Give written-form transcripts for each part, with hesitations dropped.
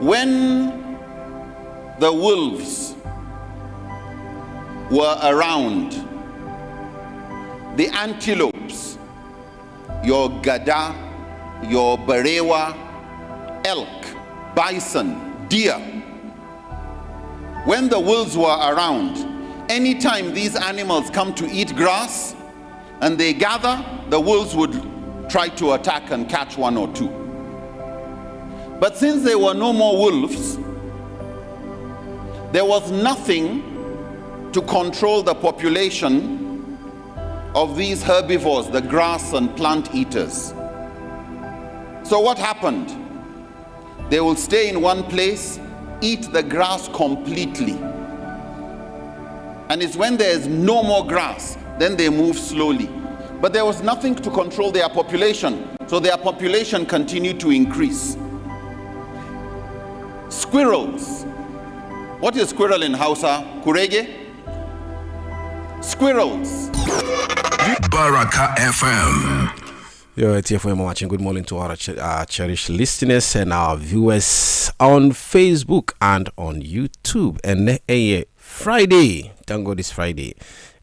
when the wolves were around, the antelopes, your gada, your barewa, elk, bison, deer, when the wolves were around, anytime these animals come to eat grass and they gather, the wolves would try to attack and catch one or two. But since there were no more wolves, there was nothing to control the population of these herbivores, the grass and plant eaters. So what happened? They will stay in one place, eat the grass completely. And it's when there is no more grass, then they move slowly. But there was nothing to control their population, so their population continued to increase. Squirrels. What is squirrel in Hausa? Kurege? Squirrels. Baraka FM. Yo, it's FM watching. Good morning to our cherished listeners and our viewers on Facebook and on YouTube. And Friday. Thank God it's Friday.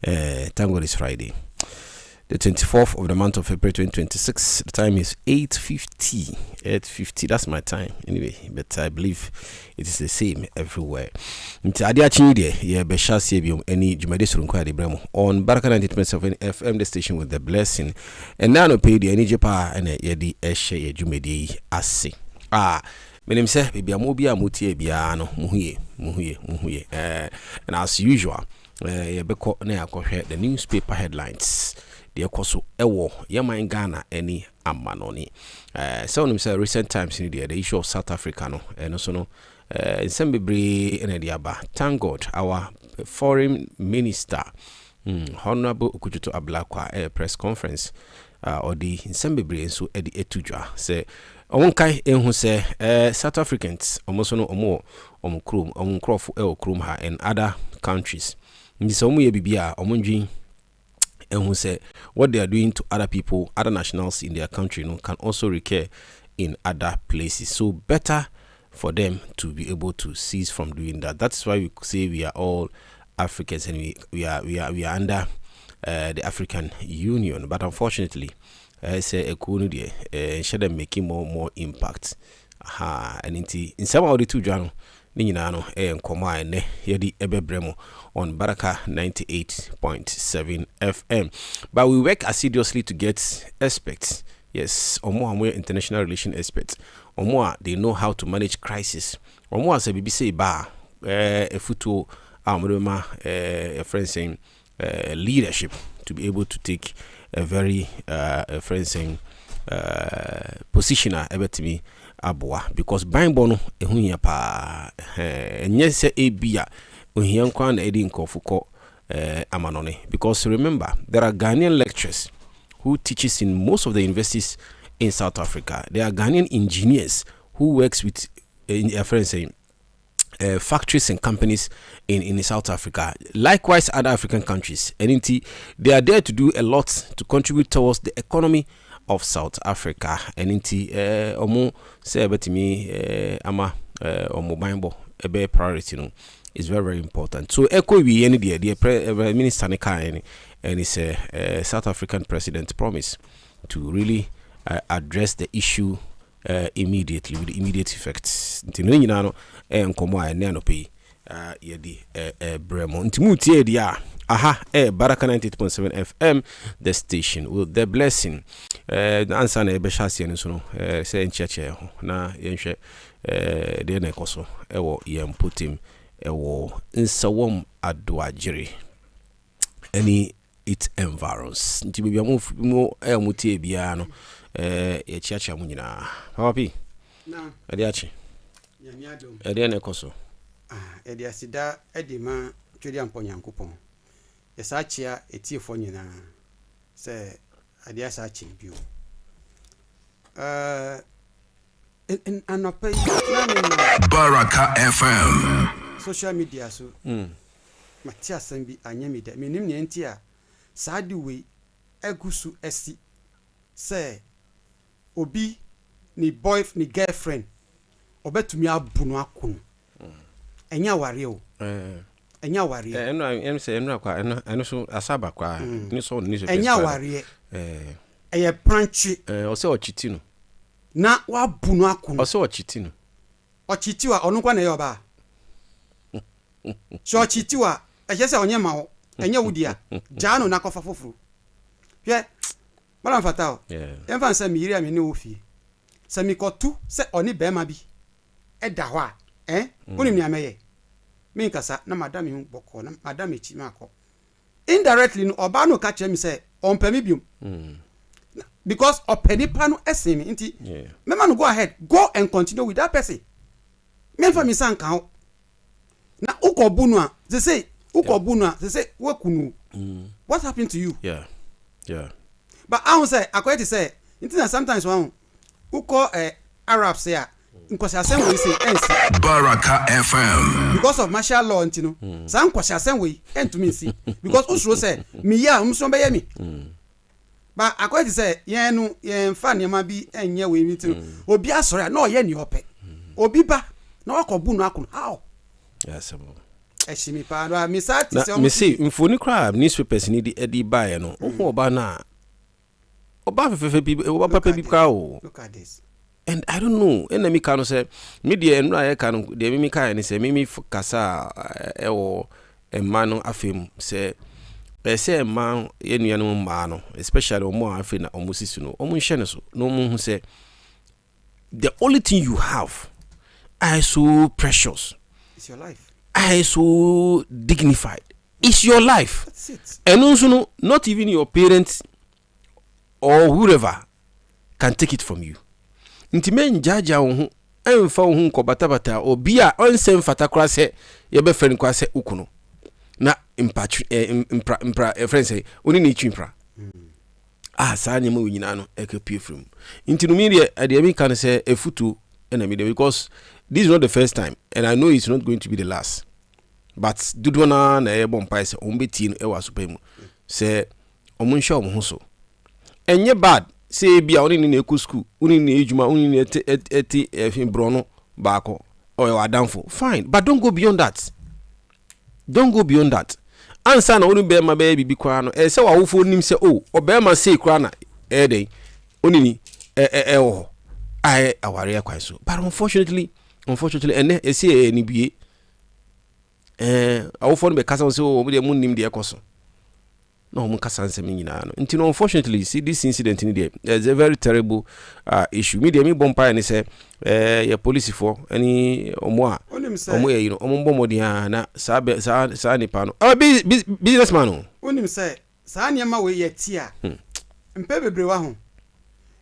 Thank God it's Friday. The 24th of the month of April 2026. The time is 8:50. 8:50. That's my time anyway. But I believe it is the same everywhere. On Baraka 90.7 FM, the station with the blessing. And now no pay the energy power and the eshe jumedi ase. Menim say bibia mo bia motie bia no muhuye. And as usual, ye beko na yakohwe the newspaper headlines. The Koso Ewo Yaman Ghana any Amanoni. So recent times in the issue of South Africa no and also no in some in Ediaba. Thank God our foreign minister Honorable Okujuto Ablakwa press conference or the in some so Edi Etujwa say Onkai who say South Africans almost no more omukrum omunkrofu krum ha and other countries. Ndi so mu ye bibia omunjin and who say what they are doing to other people, other nationals in their country, can also recur in other places. So better for them to be able to cease from doing that. That's why we say we are all Africans and we are under the African Union. But unfortunately, I say instead of making more impact. And in some of the two journal. Ninyinano nkoma ene yedi ebebremo on Baraka 98.7 FM. But we work assiduously to get experts. Yes, omo international relation experts. Omo they know how to manage crisis. Omo as a BBC ba a futu amrema a friend saying leadership to be able to take a very friend saying positioner ebetimi Abwa because Bible ehunya pa enye se ebia ohia kwa na edi nkofuko amanone because remember there are Ghanaian lecturers who teaches in most of the universities in South Africa. There are Ghanaian engineers who works with friends saying factories and companies in South Africa, likewise other African countries, and they are there to do a lot to contribute towards the economy of South Africa. And omo say betimi ama omo Bible ebe priority no is very, very important. So echo we any the minister and it's a South African president promise to really address the issue immediately with immediate effects. Ntino nyina no nkomo a ne no pay yedi bremo ntimu tie dia Baraka 98.7 FM, the station with the blessing. Answer na ebe shasi ene so no say ncheche na yenhwe de na ekoso ewo yemputim ewo nsawom adoagere any it environs nti bibia mo mutie bia no e chiacha mu nyina papi na ade achi nyami adom ade na ekoso ade asida edima twedi ampo nyankopon esachia etiefo nyina se ade asachi bio in anope na Baraka FM social media so Matia Sambi anyamida menim ne ntia saadi we egusu esi say obi ni girlfriend obetumi abu no akunu enya ware o enya ware em say enra kwa eno so asaba kwa ni so ni so enya ware eye pranchi o se ochiti no na wabu no akunu o se ochiti no ochiti wa onu kwa na ye oba so ochiti wa eje se onye ma wo enya wudia jano na kofa foforo hwe mara Fatawu emfa nse mi yiri ami ni ofi se mi kotu se oni be ma bi eda ho a unim ni ameye mi nkasa na madam hu boko na madam echi mako indirectly no oba no ka chere mi se onpa mi biom because openi pa no esemi nti me man go ahead go and continue with that person me fa mi san kan na ukobu no a they say ukobu no a they say wakunu what happened to you but I say akweti say nti sometimes one uko Arab say nkwasi asem we say ensi Baraka FM because of martial law ntino san nkwasi asem we entumi nsi because usuro say me ya umso be ye mi but akweti say yen no yen fa niam bi enye we mi ntino obi asore na oye ni ope obi ba na wakobu no akun how yes eshimi pa no mi sati say me say mfoni kra newspapers ni di buy no oho oba na oba fefe bi oba papa bi ka o look at this. And I don't know. Enemy can say media and I can the mimi can say mimi kasa or a man afim say a man yenu man especially o more afin na omusisi no omunhye so no mu say the only thing you have is so precious. It's your life. Is so dignified. It's your life. That's it. And also no, not even your parents or whoever can take it from you. Nti men jaja wo ho emfa wo ho kobatabata obi a onsem fatakra se ye be friend kwa se ukuno na impra friend say oni ni twimpra sa nyama wo nyina no ekapie from nti no me de mi kan say efutu na me because this is not the first time and I know it's not going to be the last but dudwana na e bompa say ombeti no e wa super mu say omunhwe omho so enye bad say bia oni ni eku school oni ni ejuma oni ni eti efin brono baako or adamfo fine but don't go beyond that answer na oni be ma be bibi kwa no say wa wofo nim say oh obema say kwa na den oni ni wo ai aware akwan so but unfortunately ene say ni bie awofo no be kasa say oh mo de mun nim de ekoso no mun kasa nsem nyina no nti no unfortunately see this incident in there is a very terrible issue media me bompa ni say ya police for any omo ye you know omo bomodian na sa ni pa no businessman no onim say sa niam we ye ti a mpe bebre wa ho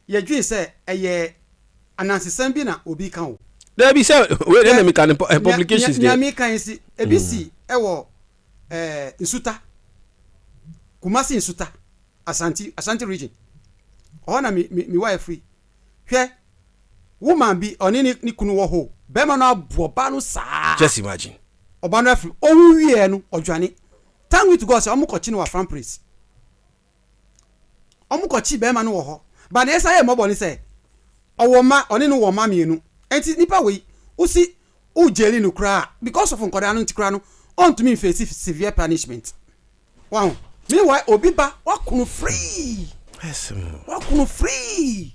ye dwen say eye anansesam bi na obi kan o there be say we na me kan publications there ya me kan si ebisi ewo nsuta Kumasi Nsuta Ashanti region ona mi wife free hwe woman bi oni ni kunu wo ho be ma no aboba no saa just imagine oba no free owu wie no odwane thank you to God say omukochi no wa fan praise omukochi be ma no wo ho ba na esa ye mobo ni say owoma oni no wo ma mienu enti nipa we usi ujeli no kra because of nkoda no ntikra no on to me face severe punishment wow. Meanwhile, Obiba, wakunu free. Yes, wakunu free.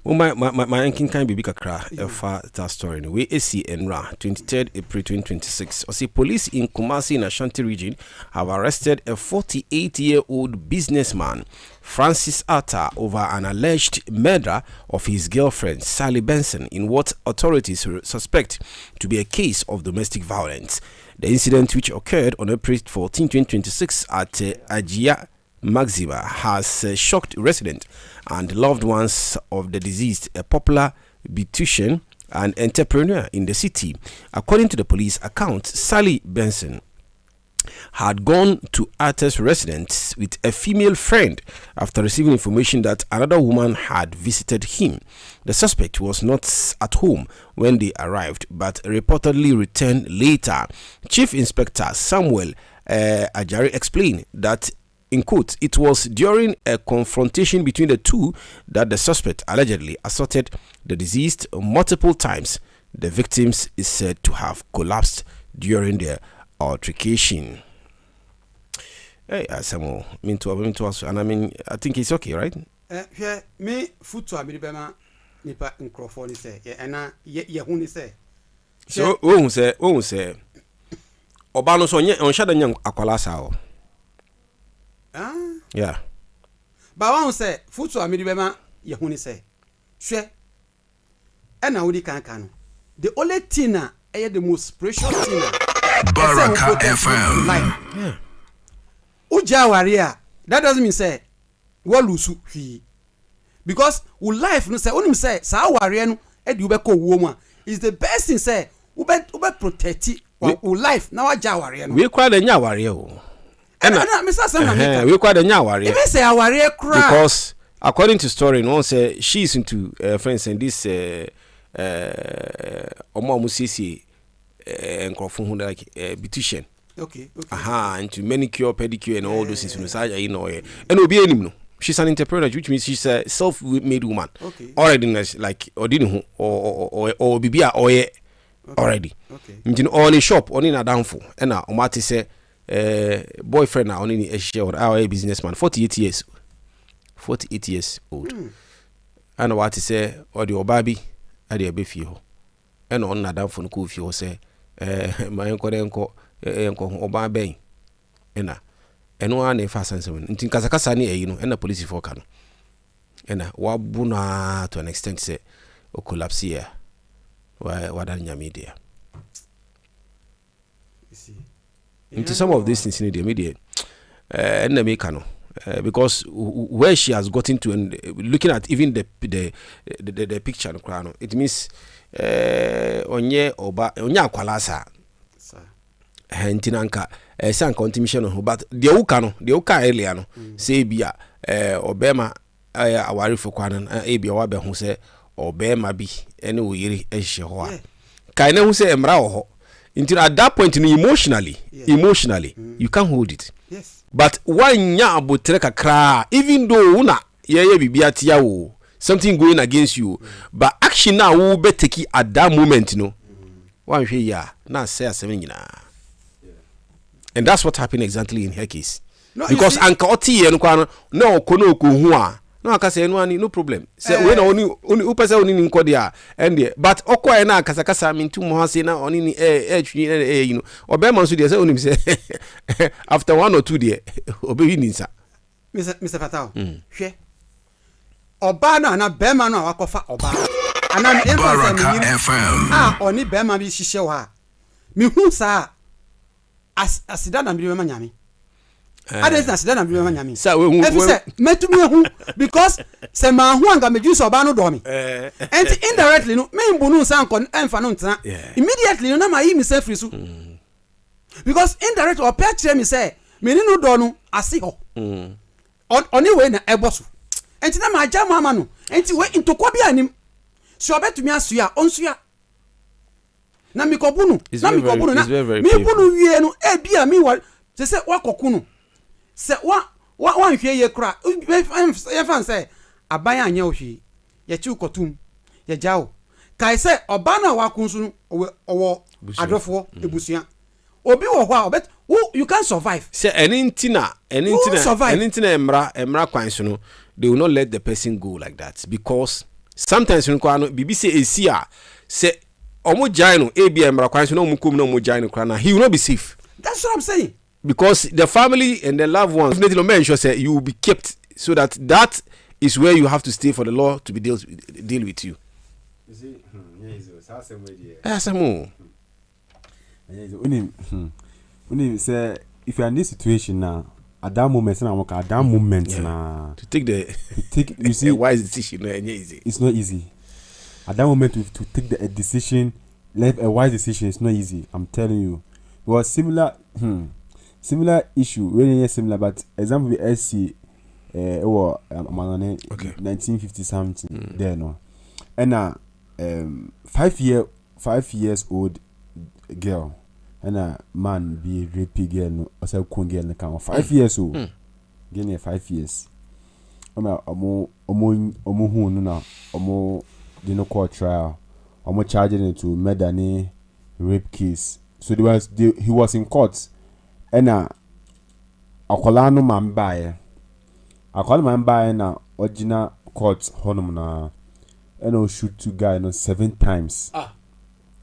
Well, my king can be kakra for that story. We AC Nhyira, 23rd April 2026. I see police in Kumasi in Ashanti region have arrested a 48-year-old businessman, Francis Atta, over an alleged murder of his girlfriend, Sally Benson, in what authorities suspect to be a case of domestic violence. The incident, which occurred on April 14, 2026 at Adekye Maxima, has shocked residents and loved ones of the deceased, a popular beautician and entrepreneur in the city. According to the police account, Sally Benson had gone to Atta's residence with a female friend after receiving information that another woman had visited him. The suspect was not at home when they arrived, but reportedly returned later. Chief Inspector Samuel Ajari explained that, in quote, it was during a confrontation between the two that the suspect allegedly assaulted the deceased multiple times. The victims is said to have collapsed during the altercation. Hey, Asamo, and I mean, I think it's okay, right? Here, me foot to Abidibema, Nipa in Crawford, say, and ye who say. So, say, Obano on Shadanyang Aqualasa. Yeah. Bawa say, foot to Abidibema, ye who say. Share. And I can. The only tina, the most precious tina. Baraka FM. Yeah. Uja warrior. That doesn't mean say walusu fi. Because we life no say onim say sa warrior no e di ube ko wo is the best thing say ube protect we life na waja warrior no. We kwa the nya warrior o. And Mr. Sam we kwa the nya warrior. Even say warrior cry. Because according to story no say she's into friends and this omo musisi enkrofo hu like beautician. Okay. Into manicure, pedicure, and all those things. You know, and obi enim no. She's an entrepreneur, which means she's a self-made woman. Okay. Already, like or bibia or already. Okay. You on a shop, on in a downfall, and now Omati say, boyfriend now on in a share or our businessman, 48 years old. And what to say, or the obabi, at the abefio, and on a downfall, no say, my uncle. Oba ben ena eno ane fa sansem ntin kasakasa ne ayi no ena police for ka no ena wabu na to an extent say o collapse here wa dan nyame into some of these things in the media ena me ka no because where she has gotten to and looking at even the picture no it means onye akwalasa hentinanka san contribution no but the uka earlier no say bia obema awari fo kwan bia wa be ho say obema bi ene oyiri ehye ho a kai na hu say emra wo ho until at that point emotionally you can't hold it. Yes. But one nya abotre kakra even though una ye bibia tia wo something going against you but action now will be take at that moment no one hwe ya na say asem nyina. And that's what happened exactly in her case. No, because Uncle Oti and Kwan no kono hu a no aka say no problem. Say when only upese oni nkodia and but okwa na kasakasa mintu mo say na oni ni you know obema so dey say oni say after 1 or 2 there obewi ninsa. Mr. Fatawu. Hwe. Oba na bema no akofa oba. Ana Baraka FM. Oni bema bi hihye wa. Mi hu sa asida na mbiwe manyame ades asida na mbiwe manyame sa we say metumi hu because se ma hu anga mejuso oba no do me and indirectly no me mbunu sa nkon emfa no ntena immediately no na ma yi me say free so because indirectly o pe kire me say me ni no do no ase ho oni we na eboso enti na ma ja mama no enti we intokwa bi anim so obetumi aso ya onso ya na mikobunu na mi bunu wie no e bia mi wa se wakokunu se wa nhwe ye kra ye fan se aban anya ohwe ye chi ukotum ye jawo kai se oba na wakunsu owo adofo ebusuan obi wo ho a you can survive se enintina emra kwan so no they will not let the person go like that because sometimes you know bibi say esia se omo jaino ebia emra kwan so no mukum no mo jaino kra na he will not be safe. That's what I'm saying. Because the family and the loved ones definitely make sure say you will be kept so that is where you have to stay for the law to be deal with you. You see, Unim say if you are in this situation now, at that moment now, to take you see a wise decision no easy. It's not easy. At that moment to take a decision, a wise decision, it's not easy. I'm telling you. It was similar issue, really similar, but example we SC 1950 something there no. And 5 years old girl and a man be raping girl no or say kun girl no 5 years old. Getting 5 years. Omo hu no na omo did no court trial almost charging it to Medani rape case. So he was in court, and akwala no man buy. Akwala man buy na original court honum na, and I shoot 2 guys 7 times.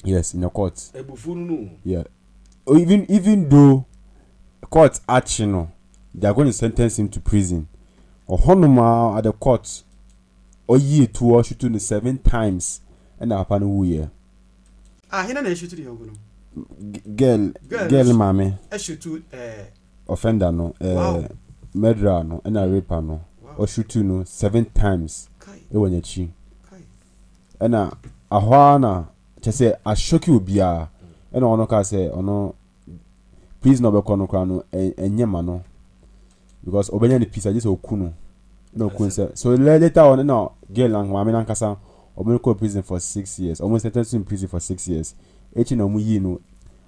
Yes, in a court. Yeah. Even though court action, they are going to sentence him to prison. Or honoma at the court, or year 2 or shoot 7 times, and upon who year. He na shoot the young girl, mammy. I shoot Offender no, murderer no, and a raper no, or shoot 7 times. When you chi. And a Juana, just say, I shock you be and ono ka say, ono, please no be kono krano, and yamano. Because obenya ni pisa just okuno no kunse so later on no girl and mama nan kasa oben ko prison for 6 years almost sentenced in prison for 6 years echi na omuyi no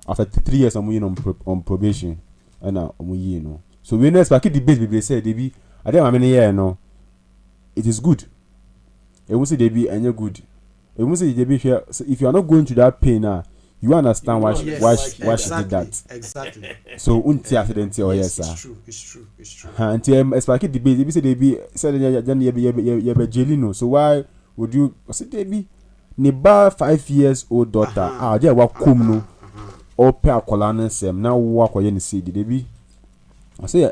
after 3 years omuyi no on probation and omuyi no so we know expect debate be say they be ade mama ne year no it is good e will say they be any good e will say they be if you are not going through that pain now you understand why she did that. Exactly. So unti accident or yes sir. It's true. And expect debate they say they be said you be jelino. So why would you say they be neba 5 years old daughter je wa kum no o pe akola na sem na wo akoye ni see they be I say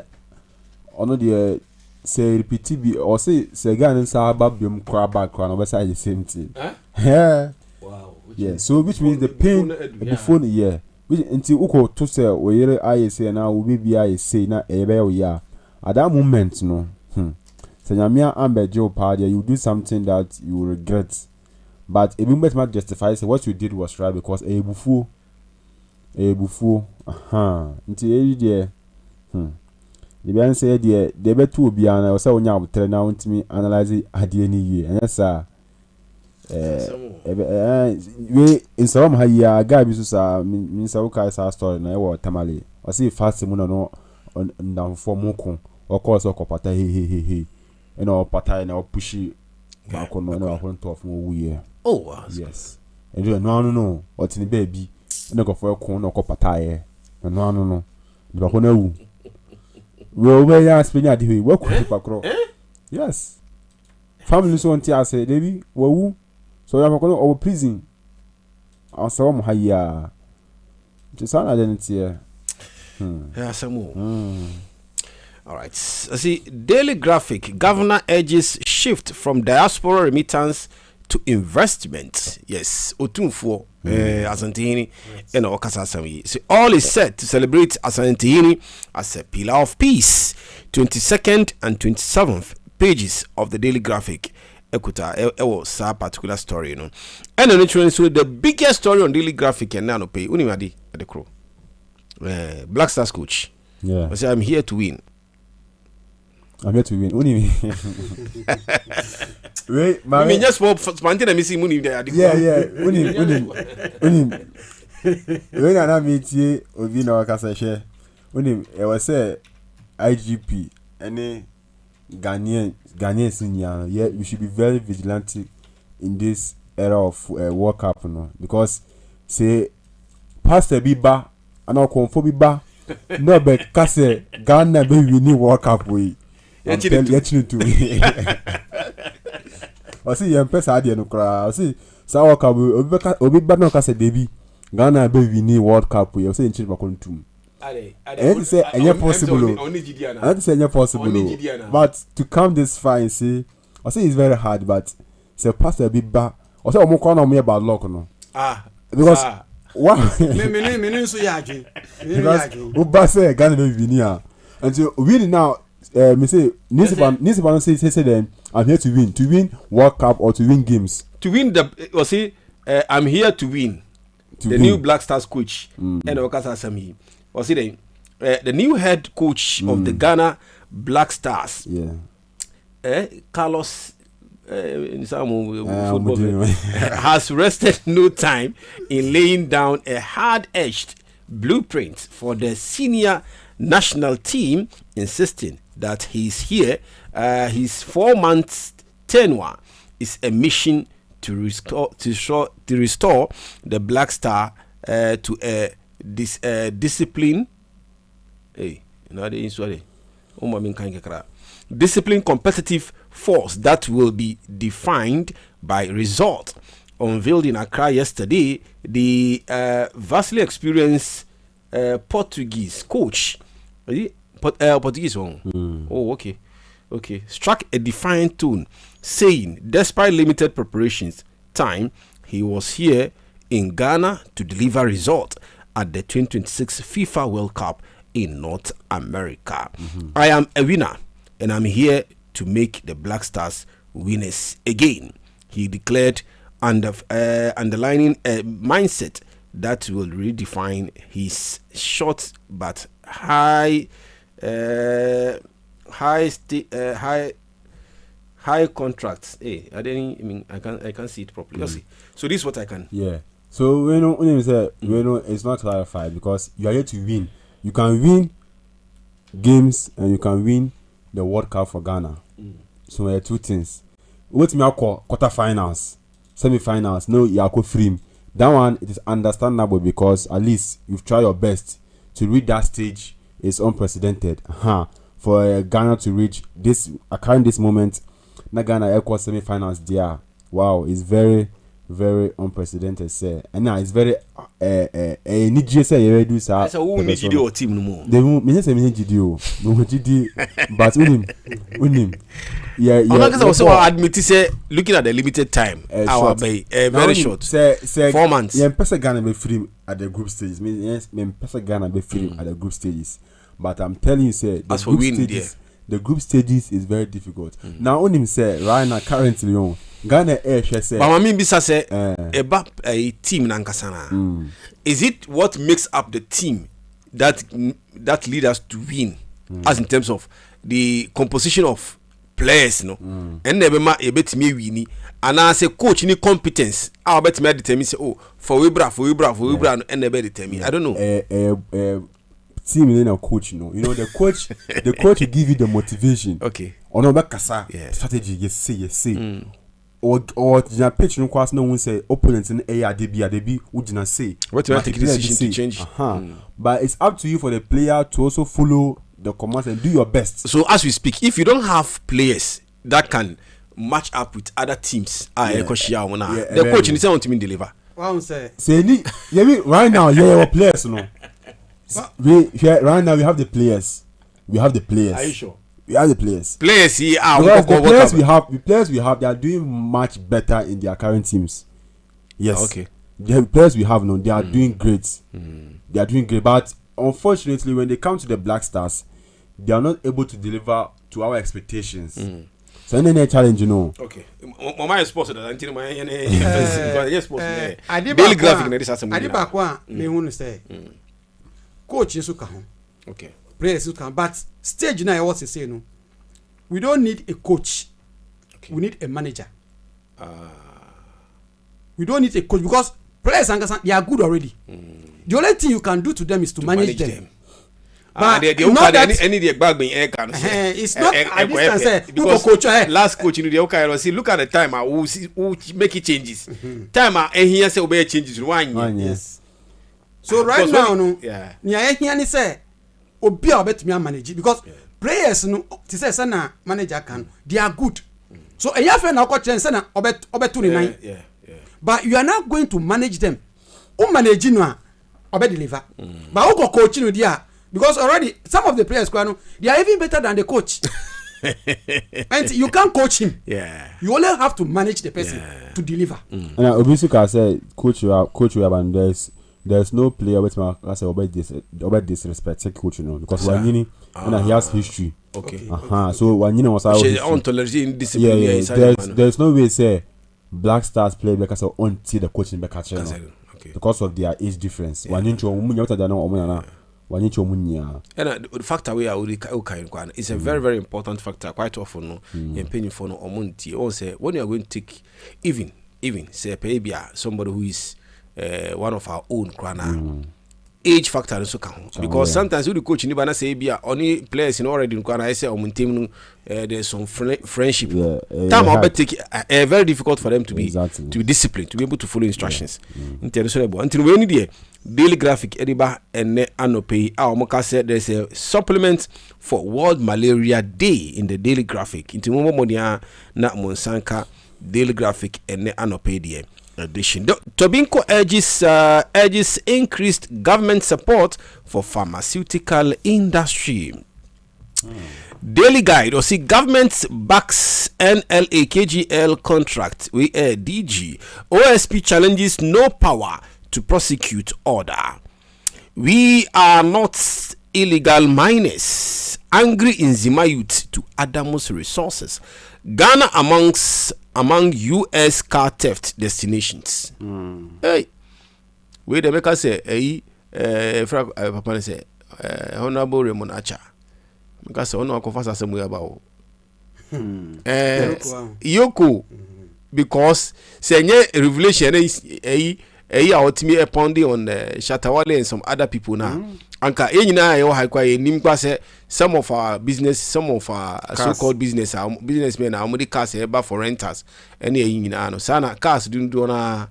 ono the say repeat be or say guy nsa ababem kra back kra no be say the same thing. Yeah. Wow. Yeah, so which means the pain before the year. Which until uko to say we I say now we be I say na ebe o ya. At that moment no. Say nyamia ambe jo party you do something that you will regret. But if you might justify say what you did was right because e bufu. Until e there. The be say there they be two obi ana say onya obotre na untimi analyze ade ni ye. Anya sa we in some higher guy bisu sa min sa uka sa story na e wo tamale o see fast mu no down for moko o course o kopata he e no pata na o pushi ba ko no na o to of mo wuye yes e do no o tini baby e no go for ko no kopata ye no di ba ko na wu we ya spenya di we ko ti pakro yes family so nti ase debi wu so you are going to prison. I saw him higher. Just an identity. Yeah, some more. All right. See, Daily Graphic. Governor urges shift from diaspora remittance to investment. Yes, Otunfo Asantehene and Okasasami. So all is set to celebrate Asantehene as a pillar of peace. 22nd and 27th pages of the Daily Graphic. Ekuta was a particular story, you know. And then so the biggest story on Daily Graphic and now pay Unimadi at the crow. Black Stars coach. Yeah. I say I'm here to win. I'm here to win. Uni. Wait, I mean just for spontaneous and missing money there. Yeah. Uni. When I meet you, Obi no kasa share. Uni, I was say IGP any Ghanaian senior, yeah, we should be very vigilant in this era of World Cup, no, because say Pastor Biba and our Biba, no, but Kase Ghana be winning World Cup we. Yeah, to me. I see you pesa idea no cry. I see so World Cup Obiba no Kase Debi Ghana be winning World Cup we. I say in change back and say possible. I say possible. But to come this far and say, I say it's very hard. But say Pastor Biba, I say I'm going to me about luck no. Because what? Me so yaji. Because Uba say Ghana be winning. And so really now, me say Nisipan say then I'm here to win World Cup or to win games. To win the see, I'm here to win. The new Black Stars coach and Okasa Sami. Or see the new head coach of the Ghana Black Stars. Yeah. Carlos has rested no time in laying down a hard-edged blueprint for the senior national team, insisting that he's here. His 4 months tenure is a mission to restore the Black Star to a discipline. Hey, discipline competitive force that will be defined by result. Unveiled in Accra yesterday, the vastly experienced Portuguese coach, Portuguese one. Oh, okay. Struck a defiant tone, saying, despite limited preparations time, he was here in Ghana to deliver result at the 2026 FIFA World Cup in North America. I am a winner, and I'm here to make the Black Stars winners again, he declared, underlining a mindset that will redefine his short but high contracts. Hey, I can't see it properly. See. So this is what I can. Yeah. So when you say it's not clarified because you are here to win. You can win games and you can win the World Cup for Ghana. So there are two things. What me call quarterfinals, semi-finals. No, you are free. That one it is understandable because at least you've tried your best to reach that stage. It's unprecedented. For Ghana to reach this current this moment, na Ghana equal semi-finals there. Wow, it's very, very unprecedented. Say, and now it's very need you say you do say. So who need you team no more? They me say me need you, but unim. Yeah. Because also admit say looking at the limited time, our by very short. Say 4 months. Yeah, person Ghana be free at the group stages. Yes, person Ghana be free at the group stages. But I'm telling you, say the group stages is very difficult. Now, on him say right now currently on Ghana say. But I mean, bisa say a team nankasana. Is it what makes up the team that lead us to win, as in terms of the composition of players, no? And never ma a bit me winnie. And I say coach any competence. I bet me determine say for Wibra and never determine. I don't know. Team in a coach, you know the coach will give you the motivation. Okay. Or no back strategy. Yes, say. Or the pitch no class no one say opponents in ADB would not say. What you take decision to change. But it's up to you for the player to also follow the commands and do your best. So as we speak, if you don't have players that can match up with other teams, the coach in the team deliver. What say? Right now, your players, no. Right now we have the players. Are you sure? We have the players. Players here the players we have they are doing much better in their current teams. Yes. Okay. The players we have now they are doing great. They are doing great, but unfortunately when they come to the Black Stars, they are not able to deliver to our expectations. So then they challenge, you know. Okay. My sports that until my yes sports. Daily graphic na this assembly. I did back one me want to say. Coach is okay. Okay. Players can, but stage now what they say no. We don't need a coach. Okay. We need a manager. We don't need a coach because players they are good already. The only thing you can do to them is to manage them. But it's not a distance. Because coach, last coach in the okay, see look at the time. Who make it changes. Time and here say obey changes. One yes. So right now, no, yeah, say, obi obet me manage because players no, to say sana manager can, they are good. So a year now coach sana obet 29. Yeah. But you are not going to manage them. Manage no, obet deliver. But who go coaching with dia because already some of the players they are even better than the coach. And you can't coach him. Yeah. You only have to manage the person to deliver. And Obisuka said, coach you have and there's no player which I say about disrespect coach, you know, because Wanyini and he has history. Okay. So Wanyini was out. There's no way say Black Stars play because of until the coaching back at because of their age difference. Wanyini and the factor we are is a very, very important factor. Quite often, no, in paying for no omunti. Or say when you are going to take even say maybe somebody who is one of our own crana age factor nso ka ho because sometimes we the coach ni ba na say bia only players in already nko na say on team no there's some friendship time will take very difficult for them to be disciplined, to be able to follow instructions until we need the daily graphic ediba and anope our said there's a supplement for World Malaria Day in the daily graphic into modia na monsanka daily graphic and anope the edition. Tobinco urges increased government support for pharmaceutical industry. Daily Guide or see government backs NLA KGL contract with DG. OSP challenges no power to prosecute order. We are not illegal miners. Angry Nzima youth to Adamus resources. Ghana among US car theft destinations. Hey, wait, the maker say, Papa say, Honorable Raymond Acha. Because ono akofasa semu ya bawo. Yoko because senye revelation ultimately upon on Shatawale and some other people now. Anka enyina yo high kwa nimkwa se some of our so-called businessmen are modi cars eba for renters ene enyina no sana cars do na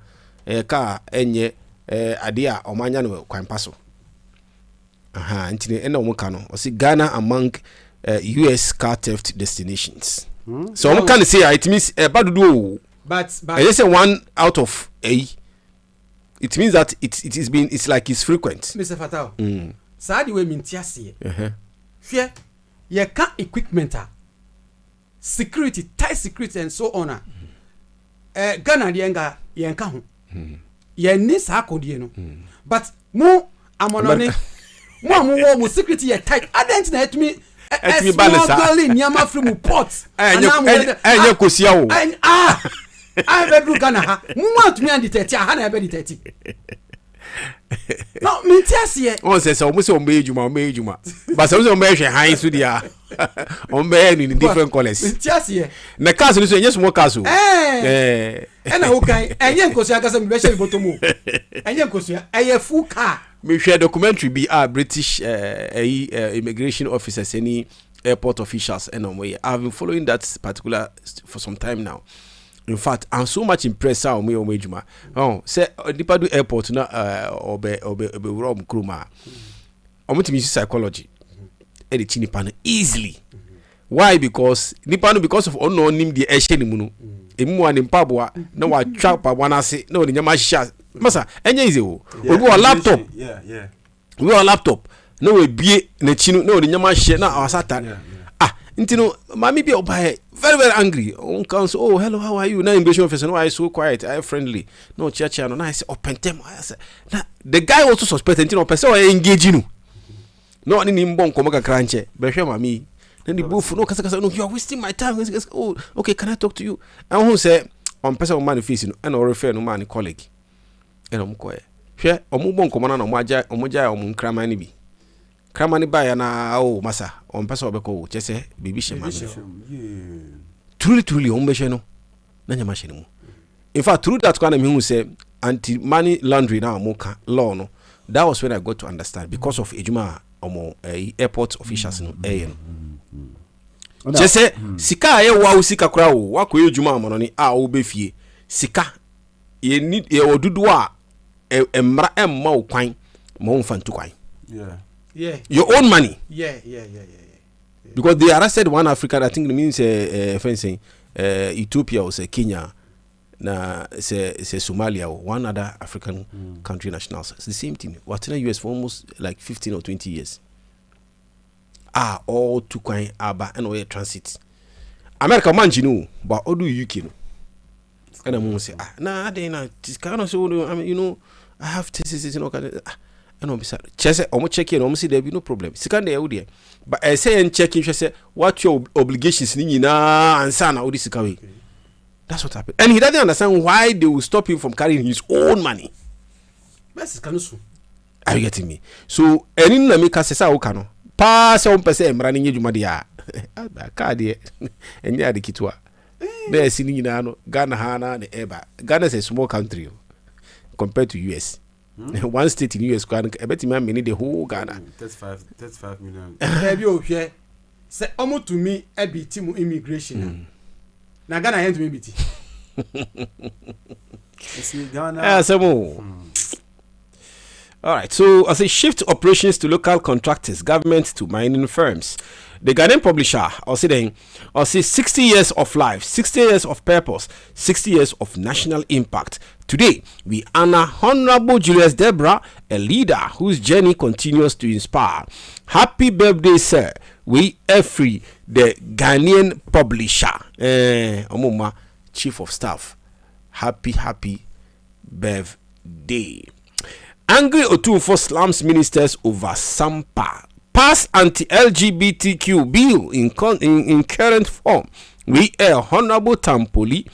car enye ade a omanya no kwan paso. Ntine ena omuka no o see Ghana among US car theft destinations. So omuka can say it means badudu but I say one out of a. It means that it's like it's frequent. Mr. Fatawu. Sa di we mintiase. Fear ye can equipment security, tight security and so on. Ghana di enga ye nka ho. Ye ni sa akodie no. But mo amononi mo security ye tight. Adent na et me balance nyama from port. Enye kosia wo. I better Ghana ha. Mwa tumi andi 30 ha na be 30. No, mintiase. On say so mo ejuma. But so mo hwe han so dia. On be in different colors. Mintiase. Na cars no so enye small cars o. Na wo kan enye nkosia akasa me be share botomu. Enye nkosia eye full car. Me share documentary be British immigration officers any airport officials and I've been following that particular for some time now. In fact, I'm so much impressed how me omejuma. Oh, say nipa do airport na obe rom kruma. Omutimi psychology. E dey nipa easily. Why? Because nipa no because of unknown nim the ehye ni mu no. Emu an mpaboa na wa twa pa wana se na oni nyama sha. Masa enye easy o. Obi wa laptop. Yeah. We wa laptop. Na we bie na chi no na oni nyama hye na awasata. Intino mami be obaye very very angry. On comes, oh hello, how are you? Now immigration officer, no, I so quiet, I friendly. No chia no. Now I say open them. I say the guy also suspected intino person or engage you. No any nimbon komoka kranche. Be hwe mami. Then the boof no kasa no, you are wasting my time. Oh, okay, can I talk to you? And who say on person man face no and or refer no man colleague. And omko hwe omubon komana na omoja omunkra ni bi. Kramani ba na masa on person obeko chese bibi shema. Truly ombeshe no na nyama she no. In fact through that kind of me say anti money laundry na moka law no. That was when I got to understand because of ejuma omo airport officials no chese sika aye wa usika kra wo wako ejuma amono ni obefie sika ye need ye odudu a emra emma okwan mo mfantu kwan. Yeah. Your own money. Yeah. Because they arrested one African, I think it means fencing Ethiopia or say Kenya, na say Somalia or one other African country nationals. It's the same thing. What in the US for almost like 15 or 20 years. All to coin aba and way transit. America man you but all do UK no. And I'm say nah they na this kind of so I mean I have this no be chese omo check in omo see there be no problem sika na e there but I say and check in say what your obligations ni nyina ansa na odi sika we. That's what happened and he doesn't understand why they will stop him from carrying his own money. Best kanusu. Are you getting me? So eni na make say sa wo ka no pa se on pese emra ni nyedwuma dia ka de enya Adekye na esi ni nyina no Ghana ha na eba Ghana is a small country compared to US. One state in US, I bet you mean the whole Ghana. 35 million. Baby, okay. Say, almost to me, a bit team immigration. Now, Ghana, hand me BT. See, Ghana. All right, so as a shift operations to local contractors, government to mining firms. The Ghanaian publisher, I'll say 60 years of life, 60 years of purpose, 60 years of national impact. Today, we honor Honorable Julius Deborah, a leader whose journey continues to inspire. Happy birthday, sir. We are free, the Ghanaian publisher, Omuma, Chief of Staff. Happy birthday. Angry Otunfo slams ministers over Sampa. Pass anti-LGBTQ bill in current form. We are Honorable Tampoli.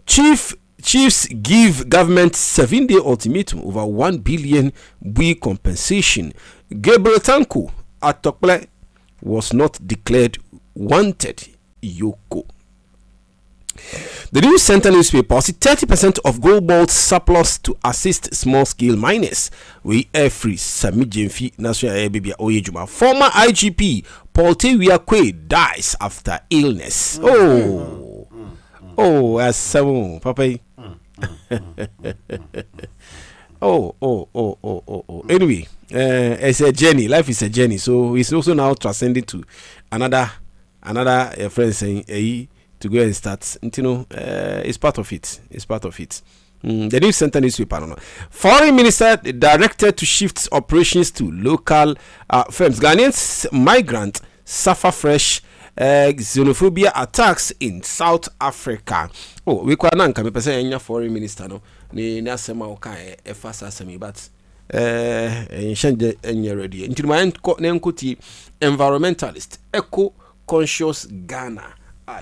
Chiefs give government 7-day ultimatum over 1 billion bui compensation. Gabriel Tanku at Tokle was not declared wanted. Yoko. The New Center newspaper said 30% of gold bought surplus to assist small-scale miners. We are free. Sami Jemfi National Bibia Oyejuma. Former IGP Paul Tewiakwe dies after illness. As someone, Papa. Anyway, it's a journey. Life is a journey. So it's also now transcending to another friend saying, to go and start, it's part of it. The New Center newspaper. Foreign Minister directed to shift operations to local firms. Ghanaians migrants suffer fresh xenophobia attacks in South Africa. We kwa nanka me pese enya foreign minister no ni asema o kan e fasa asemi but enshanje enya ready. Ntima nkoti environmentalist eco conscious Ghana.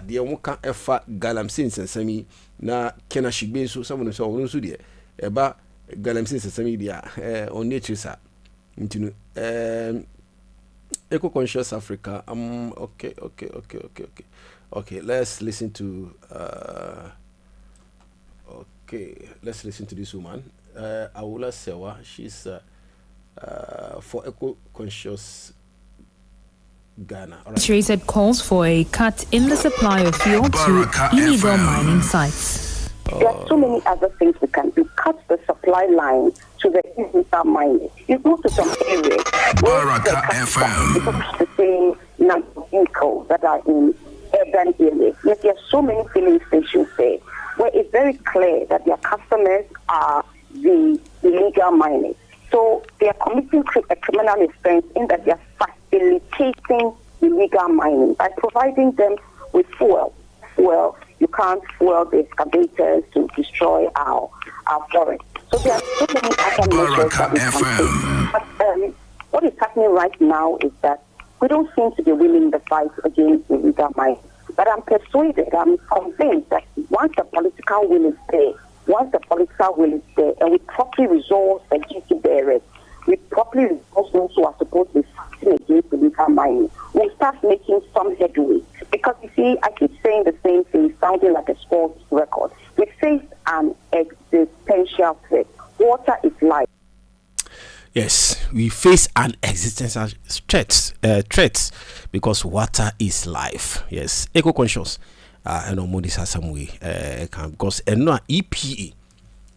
De muka efa galamsin sensami na kena shigbe so someone so wonu so de eba galamsin sensami dia on nature sa ntinu eco conscious Africa. Okay, let's listen to this woman, Awula Sewa. She's for eco conscious Ghana. Right. Said calls for a cut in the supply of fuel Baraka to illegal FM. mining sites. There are so many other things we can do. Cut the supply line to the illegal mining. You go to some areas Baraka FM. because the same number of vehicles that are in urban areas. Yet there are so many filling stations there where it's very clear that their customers are the illegal miners. So they are committing a criminal offense in that they are facilitating illegal mining by providing them with fuel. You can't fuel the excavators to destroy our forests. So there are so many other measures that we can take. But what is happening right now is that we don't seem to be winning the fight against illegal mining. But I'm persuaded, I'm convinced that once the political will is there, and we properly resource the duty bearers, we properly resource those who are supposed to be fighting against illegal mining, we'll start making some headway. Because you see, I keep saying the same thing, sounding like a sports record. We face an existential threat. Water is life. Yes, we face an existential threat because water is life. Yes, eco-conscious. And no this has some way because no EPA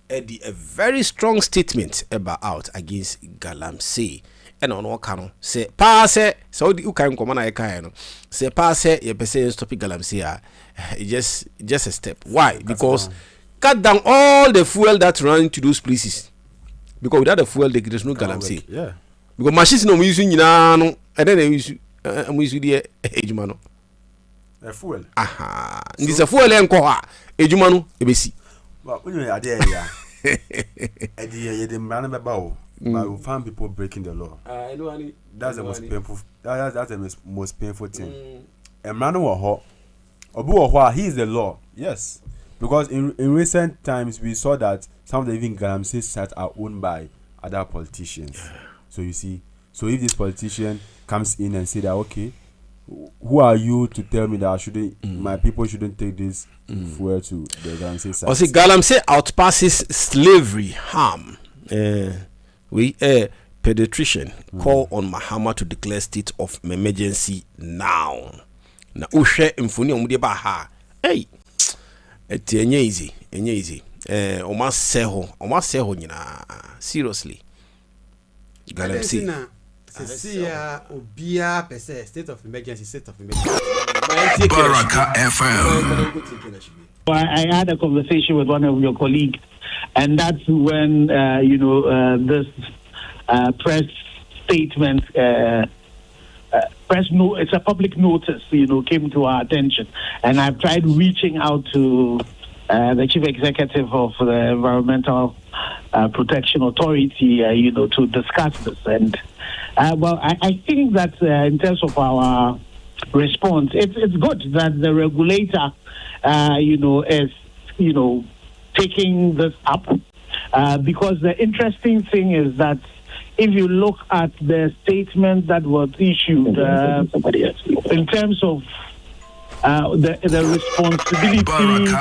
a very strong statement out against Galamsey. And on what can say pass so you can come on I can say pass you person stop Galamsey. Just a step. Why? Because cut down all the fuel that run to those places. Because without the fuel, there's no Galamsey. Yeah. Because machines no using and then they use the ejumano. A fuel. Aha. This a fuel enko ha. Ejumano ebesi. Well, when you are there, yeah. The man about Bawa. But we find people breaking the law. That's the most painful. That's the most painful thing. A man who hot. Obu he is the law. Yes. Because in recent times we saw that some of the even Galamsey sites are owned by other politicians. So you see, so if this politician comes in and say that, okay, who are you to tell me that my people shouldn't take this fuel to the Galamsey site? Galamsey outpasses slavery harm. pediatrician call on Mahama to declare state of emergency now. Na uhwe mfoni omudi ba ha. Hey. Enye easy. Oma seho nyina seriously. Galamsi. Sia obia pese state of emergency. Baraka FM. I had a conversation with one of your colleagues, and that's when this press statement, it's a public notice, came to our attention, and I've tried reaching out to the chief executive of the Environmental Protection Authority, to discuss this. And I think that in terms of our response, it's good that the regulator, is taking this up, because the interesting thing is that if you look at the statement that was issued in terms of the responsibility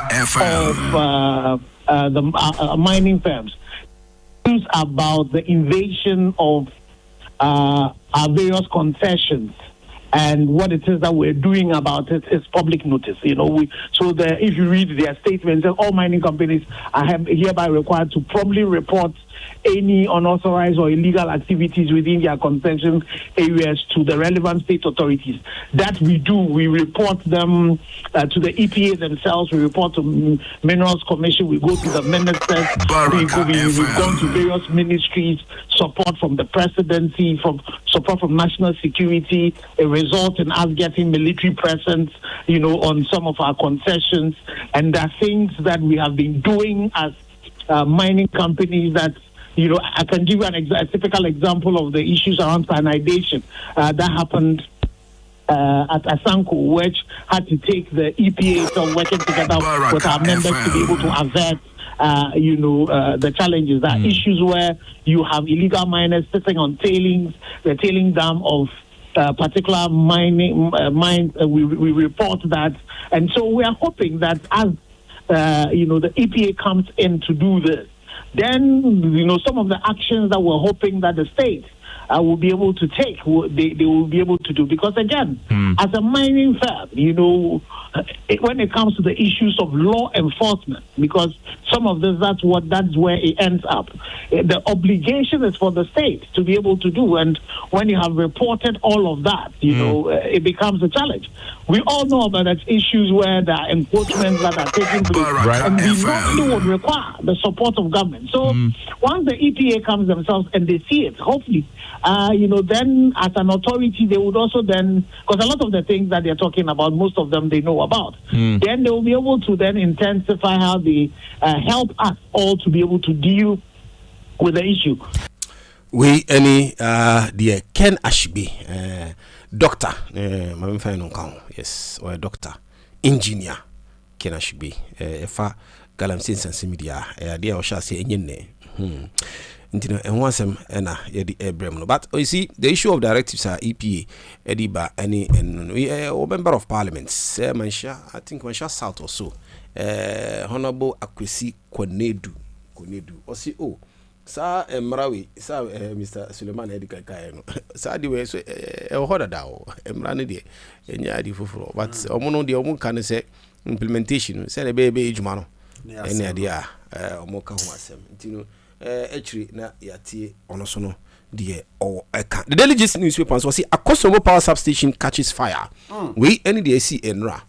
of the mining firms, about the invasion of our various concessions. And what it is that we're doing about it is public notice. If you read their statements, all mining companies are hereby required to promptly report any unauthorized or illegal activities within their concession areas to the relevant state authorities. That we do. We report them to the EPA themselves. We report to Minerals Commission. We go to the ministers. We've gone to various ministries. Support from the presidency, from support from national security. It results in us getting military presence, on some of our concessions. And there are things that we have been doing as mining companies that, I can give you a typical example of the issues around cyanidation that happened at Asanko, which had to take the EPA from working together with our members to be able to avert the challenges. There are issues where you have illegal miners sitting on the tailing dam of particular mining mines. We report that, and so we are hoping that as the EPA comes in to do this, then some of the actions that we're hoping that the state will be able to take, they will be able to do. Because again, as a mining firm, when it comes to the issues of law enforcement, because some of this, that's where it ends up. The obligation is for the state to be able to do, and when you have reported all of that, it becomes a challenge. We all know about that issues where there are encroachments that are taking place, and we normally would require the support of government. So once the EPA comes themselves and they see it, hopefully, then as an authority, they would also then, because a lot of the things that they're talking about, most of them they know about, then they will be able to then intensify how they help us all to be able to deal with the issue. We the Ken Ashby, doctor, yes, or a doctor, engineer, Ken Ashby, Efa Galamsin Sansimedia, dear, or shall say, and once but you see, the issue of directives are EPA, Ediba, and we are member of parliament, I think Mansha South or so, Honorable Akwesi Konedu, or see, Sir Mrawi, Sir Mr. Suleiman Edika, Sir, the way, a horror dow, Emranidi, and Yadi Fufro, but Omono, the Omo can say implementation, say a baby age man, any idea, Omoka Huasem, actually, na yati onosono the the Daily Gist newspaper was see a Kosovo power substation catches fire. We any the see enra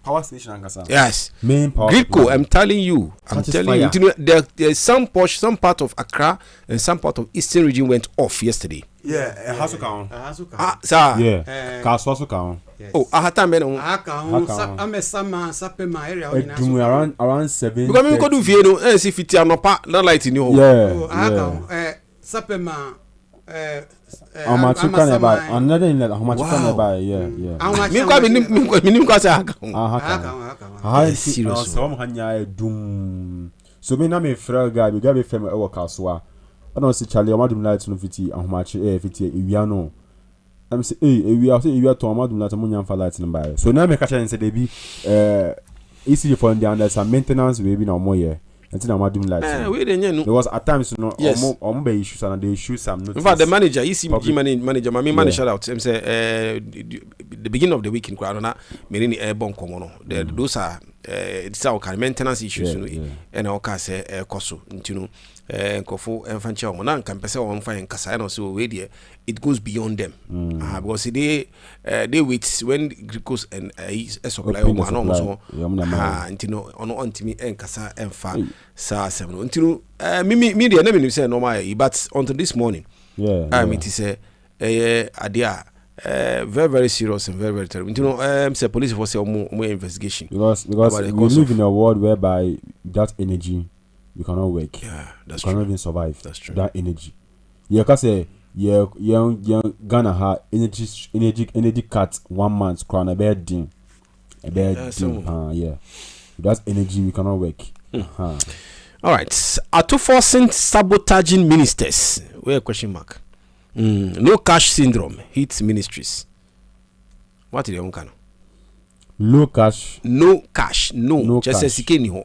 power station angasa. Yes, main power. Greco, I'm telling you, there's some part of Accra and some part of Eastern region went off yesterday. Yeah, Hasuka. Sir. Yeah, Kaswasuka. Oh, ahata men on. Amesama sapema area around 7. Because me ko do vie no, see fit no pa, no light in your home. Yeah. Sapema how much you can buy? Another in that, how much you can buy? Yeah. Me ko say haka. Serious. So hanya dum. So me na me frag guy, we got be from our Kaswa. I don't see Charlie, I'm light no fiti and how much fiti no. I'm say we are to amadum light money for light no buy. So now me catch and say they be easy for them, there's some maintenance we be no more here. until I'm doing like there was at times be issues and they issue some notice. In fact, the manager, manager, my main manager shout out. Him say the beginning of the week in Kwadona, many airborne common. Those are it's our kind of maintenance issues, and our case koso, you know. Nkofo enfanche omo na nkampese won fa nkasa na so we there it goes beyond them because they wait when glucose and supply omo na so ntino ono ontimi enkasa enfa sa 7 ntino me there na me say normal but until this morning it is idea very very serious and very very terrible. You know, say police for say more investigation because we live in a world whereby that energy you cannot work. Yeah, that's you true. cannot even survive. That's true. That energy. Yeah, cause young Ghana ha energy cut 1 month crown a bad thing. Yeah. That's energy we cannot work. All right. Are two forcing sabotaging ministers? Where question mark? No cash syndrome hits ministries. What is the one? Low cash. No cash. No. Just cash. say ni ho.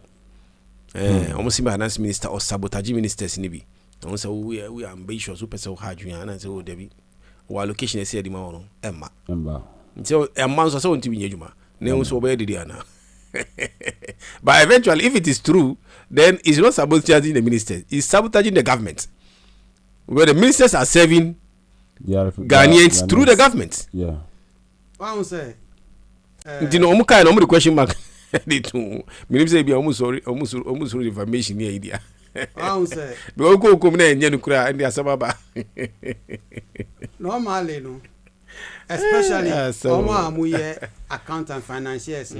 Almost see finance minister or sabotaging ministers ni bi. Almost say we are ambitious. We person hard you and say oh Debbie. Our location is here di ma ono. Emma. So Emma so say want to be nyejuma. Ne so obey di ana. But eventually, if it is true, then it's not sabotaging the ministers. It's sabotaging the government. Where the ministers are serving Ghanaians through the government. Yeah. What say? You know, omuka no question mark. Minister be almost information here idea. What say? Because go come na enye nukura and asababa. Normally no. Especially omo amuye account and financiers.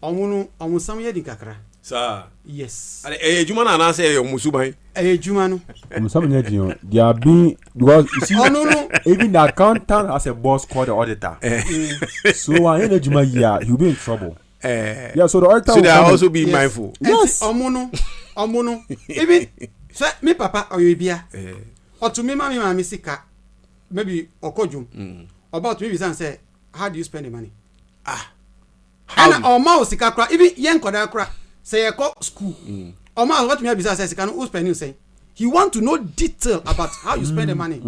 Omo sam ye di kakra. Sir. Yes. Ejuma na na say omusuban. Ejuma no. Some they are being because you see even the accountant has a boss called the auditor. So when Ejuma here, he'll be in trouble. Yeah, so the auditor so they are also be mindful. Yes. Omono. Even say me papa oyebia. Or to me mama sika maybe okojum. About maybe say how do you spend the money? And or ma sika kra even yen koda kra say go school. Or ma what me bisa say sika no who spend you say. He want to know detail about how you spend the money.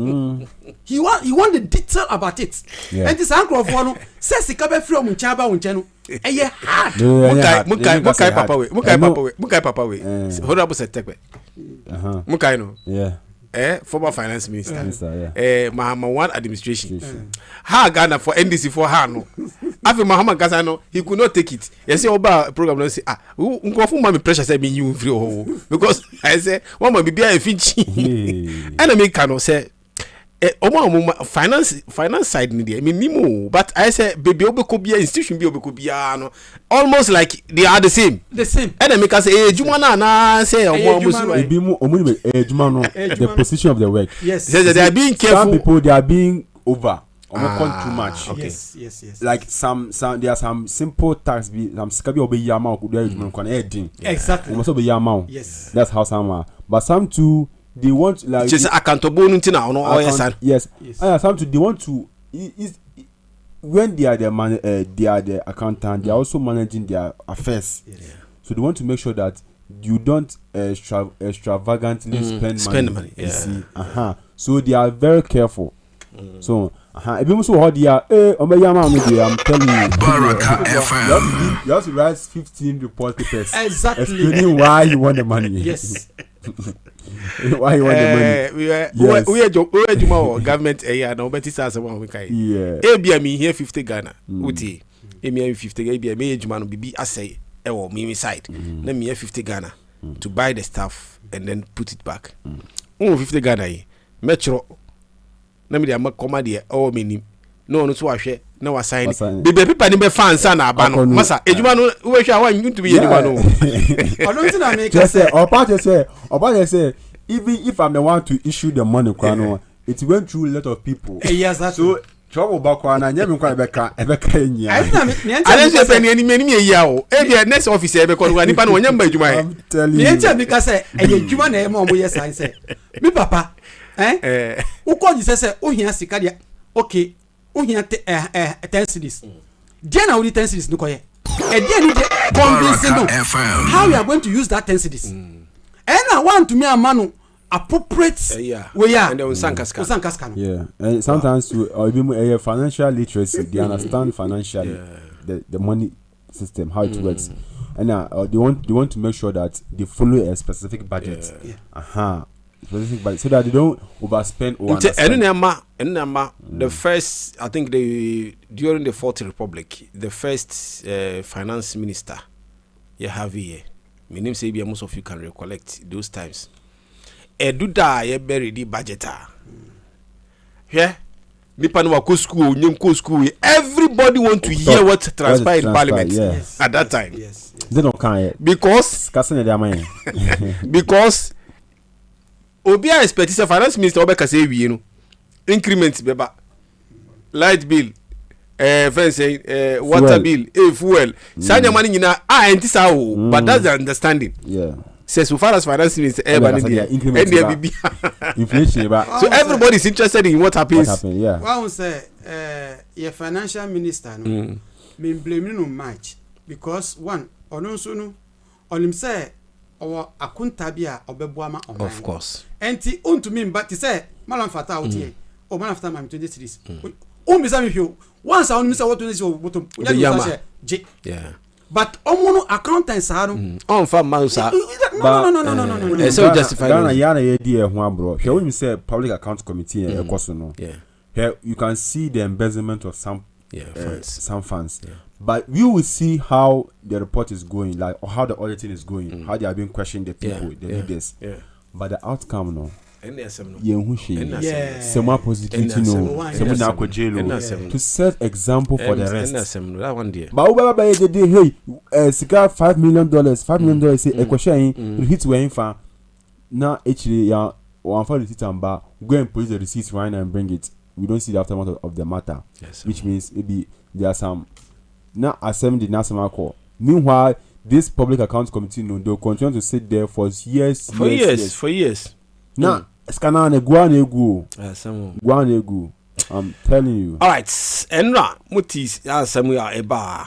He want the detail about it. Yeah. And this uncle of one says sika be free munchaba unchenu. Eye hard. Mukai papa we. Hold up say tekwe. Mukai no. Yeah. Former finance minister. Mahama one administration. Ha Ghana for NDC for her no. After Muhammad Gazano, he could not take it. You see, Oba program don't say who mommy pressure say me you free because I say one might be a Fiji. And I make cannot say finance side ni I mean nimo but I say baby obe could be institution be obe could be almost like they are the same. And I make us say juma na say the position of the work. Yes. They are being careful. Some people they are being over. Too much. Okay. Yes. Like some there are some simple tasks be some skabi obe yama could do exactly. Almost obe yama. Yes. That's how some are. But some too they want like just accountable ntina no yes. Some too they want to when they are the accountant they are also managing their affairs. Yeah. So they want to make sure that you don't extravagantly spend money. Yeah. See? So they are very careful. So if you so hard here, I'm telling you, Baraka FM. You have to write 15 report papers. Exactly. Explaining why you want the money. Yes. Why you want the money? We are Juma government area no better say someone we kai. Yeah. Ebia me here 50 Ghana. Uti. Emi 50 ebia me Juma no bibi asay e me side. Na me 50 Ghana to buy the stuff and then put it back. 50 Ghana yi. Metro na me dey am dey o me nim no so ahwe na wa sign bebe people ni be fan sa na aba no masa ejuma no we hwe awan you to be ejuma no I don't think I make say opa say even if I'm the one to issue the money kwano it went through a lot of people. Yes, that's so trouble ba kwana nya me kwa ebeka enya I don't say any ya o e be next officer ebe ko nipa no nya mba ejuma e I'm telling you me enta because say ejuma na e mo yes I say me papa uko ji say ohia sika dia okay ohia 10 cedis dia na ori 10 cedis no koye convincing them FM. how we are going to use that 10 cedis. And I want to me a man appropriate way and then Sankaska. Yeah, and sometimes to even financial literacy, they understand financially the money system, how it works, and they want to make sure that they follow a specific budget. Specific budget, so that they don't overspend or underspend. The first, I think during the Fourth Republic, the first finance minister you have here, my name say most of you can recollect those times. Eduda ye bury the budgeter. Yeah, nipa no wako school, nyemko school. Everybody want to hear what transpired in Parliament at that time. Yes. They don't care because Obia expect the finance minister obeka say we no increment beba light bill fencing water bill fuel sanya money nyina entisa o but that's the understanding. Says so far as finance minister inflation so everybody is interested in what happens. One say your financial minister no me blame no much because one onunso no onim say or akunta bia obeboama on of course enti ontumi mba ti say malam Fatawu tie o man after mam 23 be say me feel once I say what 23 bottom yeah but omono accountants are on farm man sir no so justify Ghana yana ye die ho abro here when you say public account committee e koso no here you can see the embezzlement of some funds. But we will see how the report is going, like or how the auditing is going, how they are being questioned, the people, the leaders. But the outcome, no. Sema positivity, no. Sema na ko jail, to set example for the rest. But over the hey, sika $5 million, say a question, hit where fa. Now actually, yeah, one for the tamba, go and put the receipts right now and bring it. We don't see the aftermath of the matter, which means maybe there are some not assembly, not some alcohol. Meanwhile, this public accounts committee, no, they'll continue to sit there for years. Now, scanner guanegu. I'm telling you. All right, Enra Mutis Samuel Eba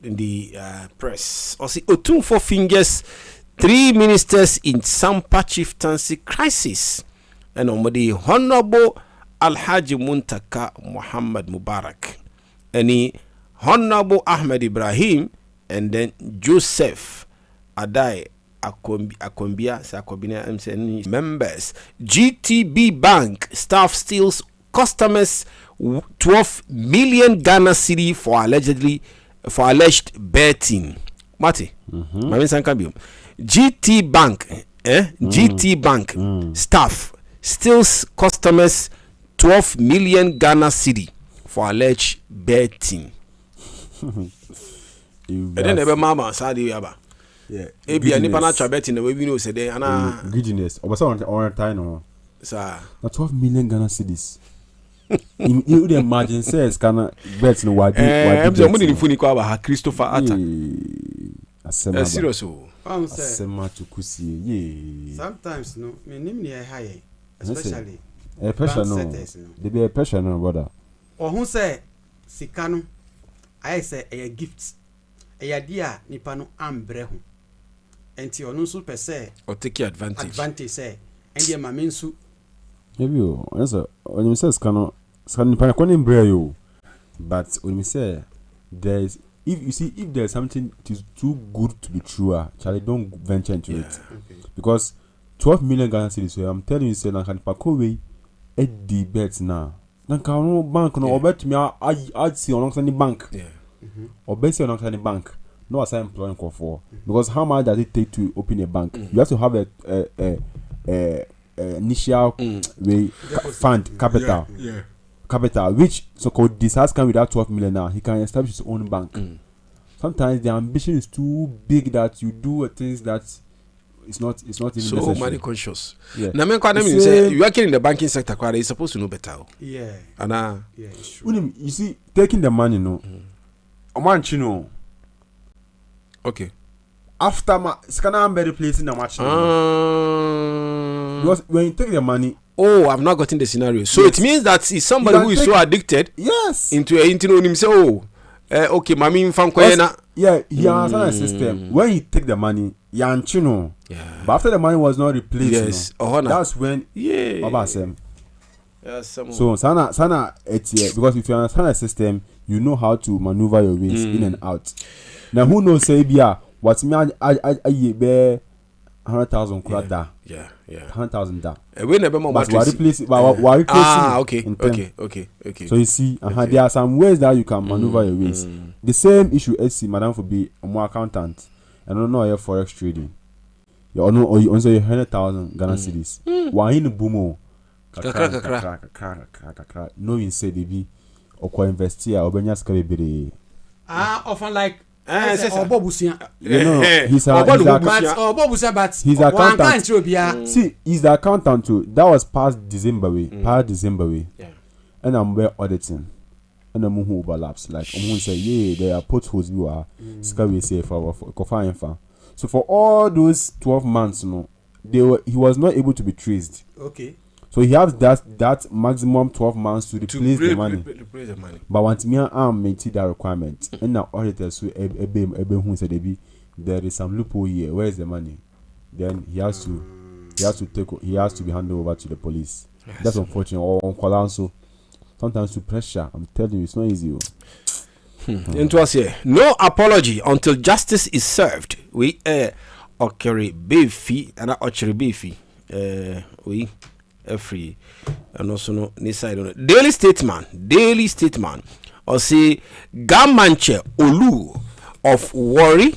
in the press. Or see, 4 fingers, 3 ministers in Sampa chieftaincy crisis, and on the Honorable Alhaji Muntaka Muhammad Mubarak, any Honorable Ahmed Ibrahim, and then Joseph Adai Akombia Sakobina members. GTB Bank staff steals customers 12 million Ghana cedi for alleged betting. Mati, GT Bank staff steals customers 12 million Ghana cedi for alleged betting. And then the mama said, "Yeah, ebi nipa na twa betting we know say dey ana greediness. Oba say on time no. Sir, na 12 million Ghana cedis. You dey imagine says Ghana bet no wadi. I'm money phone ko aba Christopher Atta. Serious o. Asema tukusie. Yeah. Sometimes no, me nim ne high, especially a pressure no. They be a pressure no brother. Or who say sika no I say a gift. A dia nipa no ambre ho. Enti ono so per se or take advantage say and ma mensu. Maybe you answer when you say scan nipa ko ni mbre yo. But when you say there is if there's something too good to be true, Charlie, don't venture into it. Okay. Because 12 million Ghana cedis, so I'm telling you, say na kan pako we the bet now. Na kan bank no obet me I see alongside the bank. Or basically alongside the bank. No as I employing for. Because how much does it take to open a bank? You have to have a initial way fund capital. Capital, which so called this has come without 12 million now. He can establish his own bank. Sometimes the ambition is too big that you do things that it's not even so necessary. money conscious. Now men say you working in the banking sector, you're supposed to know better. Yeah. And it's true. You see, taking the money, no. Omanchino. Okay. After my scanner better place in the match. Because when you take the money. Oh, I've not gotten the scenario. So it means that it's somebody who is so addicted. Yes. Into him say, oh, okay, mami fan kwena. Yeah, he understand the system. When he take the money, Yanchino. Yeah. But after the money was not replaced, Yes. that's when Obasem. So sana etie, because if you understand the system, you know how to maneuver your ways in and out. Now who knows say bia what me I be 100,000 kura da. Yeah. 100,000 da. We never more but we replace okay. So you see, there are some ways that you can maneuver your ways. The same issue as madam for be a more accountant and don't know your forex trading. You also 100,000 Ghana cedis. Why in bumo? No, you say they be or invest here or benya skabere. Often like You know, he's accountant. See, he's the accountant too. That was past December way. Yeah. And I'm well auditing. And I'm who overlaps. Like I'm who say, yeah, there are potholes you are scary say for fine. So for all those 12 months, he was not able to be traced. Okay. So he has that maximum 12 months to replace the money. But once me and meet that requirement, and now auditors who who said there is some loophole here. Where is the money? Then he has to be handed over to the police. Yes. That's unfortunate. Or so sometimes to pressure. I'm telling you, it's not easy. It was here. No apology until justice is served. We okere beefy and okere beefy. We free and also no this side on it. Daily statement or say Gamanche Olu of Worry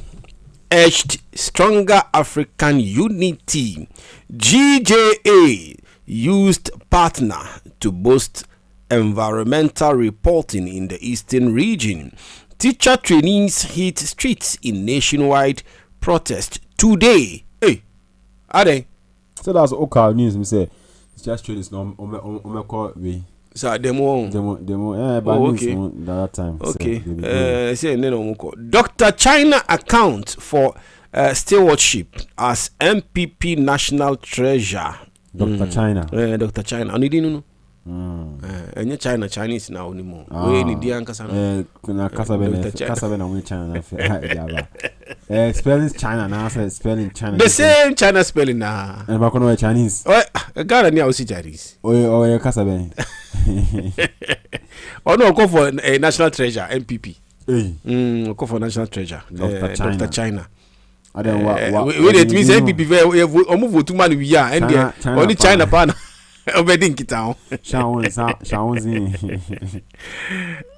urged stronger African unity. GJA used partner to boost environmental reporting in the eastern region. Teacher trainees hit streets in nationwide protest today. Hey, are they? So that's okay news. Me say just trade is no call we. So demo. Okay. That time. Okay. Say no call. Dr. China account for stewardship as MPP national treasure. Dr. China. Dr. China. And you didn't know. And Chinese now anymore. We need the anchor. Kasabena we China. Spelling China now. Spelling China. The same China spelling now. And back on Chinese. Oh, God, I see Chinese. Oh, Kasabena. Oh no, go for a national treasure. MPP. Go for national treasure. Dr. China. I don't know what. It means MPP. We move to man we are and only China partner.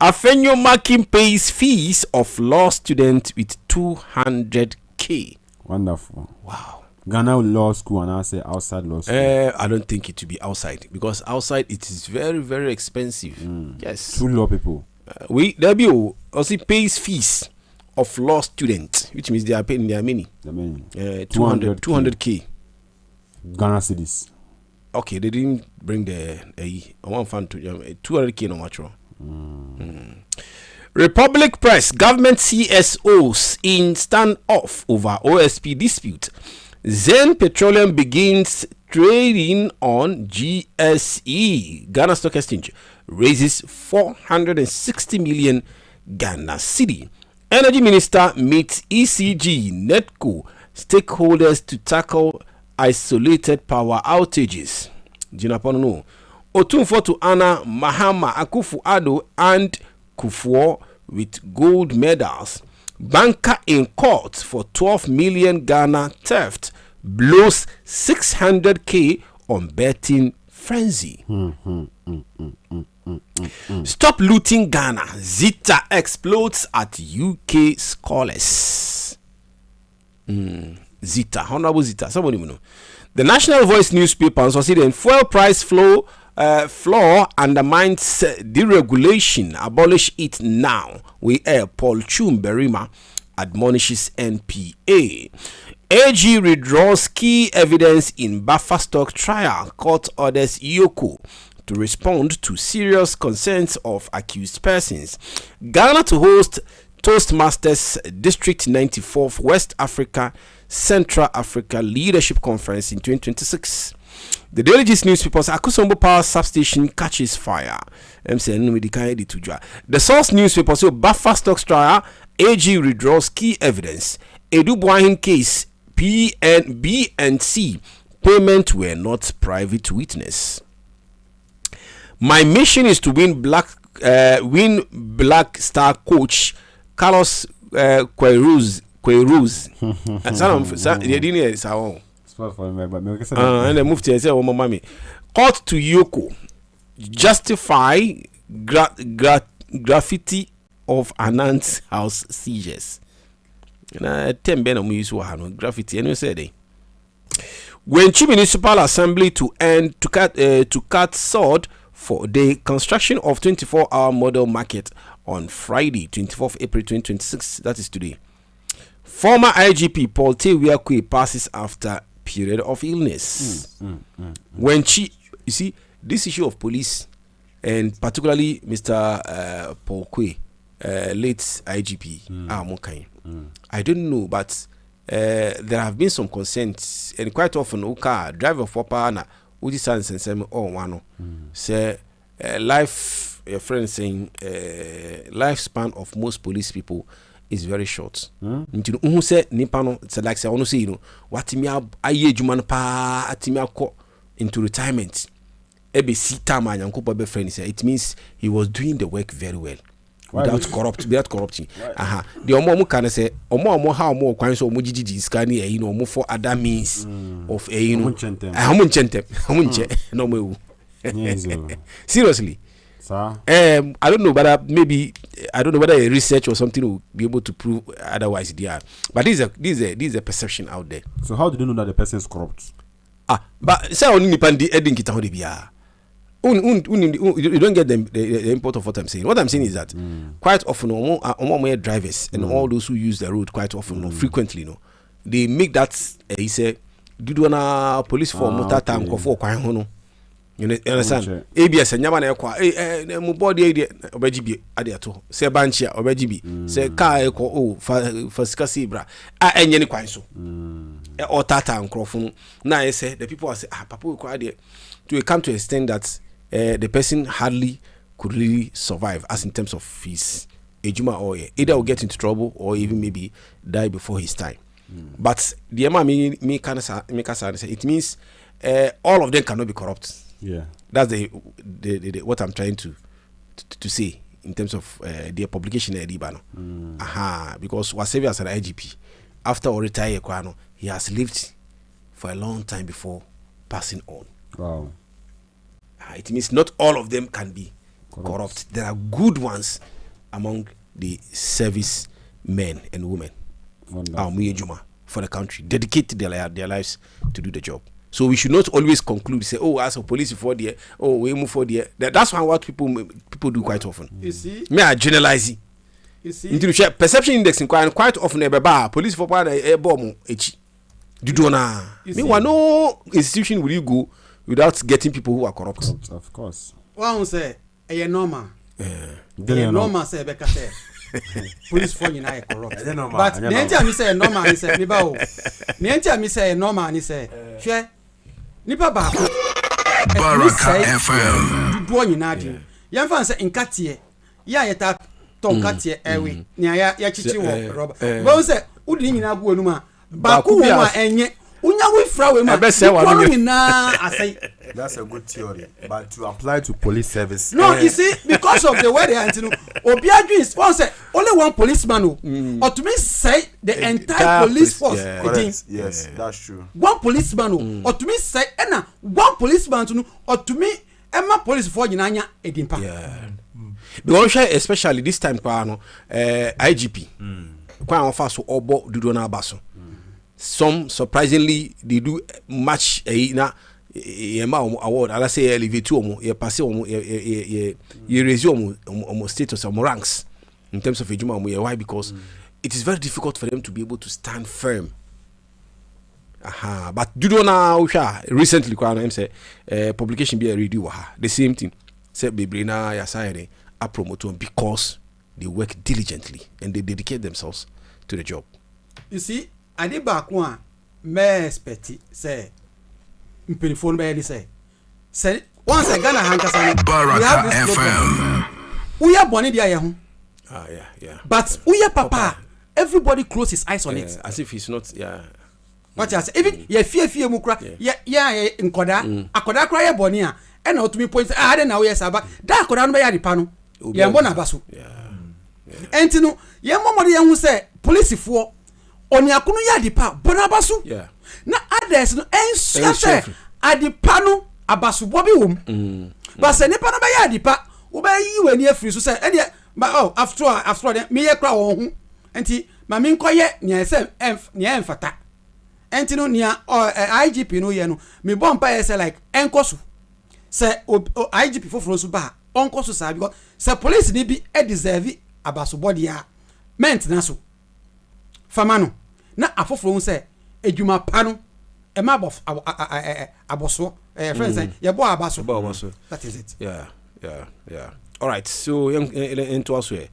Afenyo Makin pays fees of law student with 200K. Wonderful. Wow. Ghana law school and I say outside law school. I don't think it to be outside because outside it is very, very expensive. Yes. True law people. W also pays fees of law student, which means they are paying their money. 200K. Ghana cedis. Okay, they didn't bring the one fan to 200K no natural. Republic Press, government CSOs in standoff over OSP dispute. Zen Petroleum begins trading on GSE. Ghana Stock Exchange raises 460 million Ghana cedi. Energy Minister meets ECG, NETCO stakeholders to tackle isolated power outages. Jinapono Otunfo to Anna Mahama Akufo-Addo and Kufuor with gold medals. Banker in court for 12 million Ghana theft. Blows 600K on betting frenzy. Stop looting Ghana. Zita explodes at UK scholars. Zita, Honorable Zita, somebody know. The National Voice newspaper also said the fuel price floor undermines deregulation. Abolish it now. We air Paul Chumberima admonishes NPA. AG withdraws key evidence in Buffer stock trial. Court orders Yoko to respond to serious concerns of accused persons. Ghana to host Toastmasters District 94th West Africa Central Africa Leadership Conference in 2026. The Daily Gist newspapers Akusombo Power Substation catches fire. The Source newspaper say Buffer stocks trial AG withdraws key evidence. Edu Boahin case B and C payment were not private witness. My mission is to win Black Star coach Carlos Queiroz. And the mufti say, "Oh, mommy, court to Yoko justify graffiti of Anant's house seizures." Na tembe na muyisu wa hano graffiti. Anyway, said Wenchi Municipal Assembly to cut sword for the construction of 24-hour model market on Friday, 24th April 2026. That is today. Former IGP Paul Tewiakwe passes after period of illness. When you see this issue of police, and particularly Mr. Paul Kwe, late IGP, I don't know, but there have been some concerns, and quite often, driver for partner, Udi Sans and Sam or one say life, a friend saying lifespan of most police people is very short. Who said Nipano, it's like say, I want to say, you know, what me aye juman pa atimia ko into retirement. Ebe sita man yanko pa be friend say it means he was doing the work very well. Without corrupting. Aha. The omo can say omo how omo kwan so omo gigi scan you know omo for other means of you know omo no mo. Seriously. I don't know, but maybe I don't know whether a research or something will be able to prove otherwise. Yeah, but this is a perception out there. So how do you know that the person is corrupt? But say only pandi edin kita hodi biya. You don't get the import of what I'm saying. What I'm saying is that quite often, drivers and all those who use the road quite often, frequently, they make that he say, "Do you wanna police for motor tank for quite hono?" You understand? ABS and Yamana kwa mubodi idea obejibi adiato se banchia obejibi se car eko for skasibra enye ni kwanso or tata nkrofun na I say the people say papa we kwa there to come to extend that the person hardly could really survive as in terms of his ejuma or either will get into trouble or even maybe die before his time. But the me can say it means all of them cannot be corrupt. Yeah, that's the what I'm trying to say in terms of their publication at Ibano. Because Wasevi as an IGP, after or retire, he has lived for a long time before passing on. Wow. It means not all of them can be corrupt. There are good ones among the service men and women for the country, dedicated their lives to do the job. So we should not always conclude, say, "Oh, as a police for there, oh, we move for there." That's what people do quite often. You see, me are generalizing. You see, into the perception index quite often police for part a bomb each. Do na me want no institution will you go without getting people who are corrupt? Of course. One say a normal. Normal say Becca say. Police for you are corrupt. But the entire me say normal, he say me bao. The entire me say normal, he say. Share. Nipa ba Baraka FM. Duo nyina di. Yan fan say nkatie. Ya yeta ton katie ewe. Ni ya chichi wo roba. Bo say udi nyina gu onuma. Ba ku wo ma enye. Unya we fra we ma. That's a good theory, but to apply to police service. No, you see, because of the way they are, Obiaju is only one policeman, or to me say the entire police force. Yes, that's true. One policeman, or to me say, one policeman, or to me, Emma police for Yinanya Edimpa. Because especially this time, IGP, quite fast to Obo Dudona Basso. Some surprisingly they do much award. I say elevate to you pass you resume status or ranks in terms of ejuma. Why? Because it is very difficult for them to be able to stand firm. But Dudona recently say publication be a review the same thing. Say Bibrina Yasayane are promoted because they work diligently and they dedicate themselves to the job. You see, I did back one may expect say phone by say once I Ghana Hankasani Baraka FM. We are born in the Yeah. But uya papa, everybody close his eyes on it. As if he's not, What you say? Even ye fear mukra, nkoda, akoda kra ye boni a, e na otumi point then na we saba. Da akoda no be ya dipa no. Ye mo na baso. Enti no, ye mo de ye hu say police fo oni akunu ya dipa, bona baso. Na others no ensure say adipa no abaso bobi wom. But say nipa no be ya dipa, wo be yi wani afiri so say e de after all me ye kra wo hu. Enti ma me nkoye nya say nya emfata. Enti no nia IGP no ye no me bompa ye say like enkoso say IGP foforo so ba onkoso sa because say police ni bi e deserve abaso body a ment na so fama no na afoforo say edwuma pa no e ma aboso friends say ye bo abaso that is it. Yeah. All right, so into us here.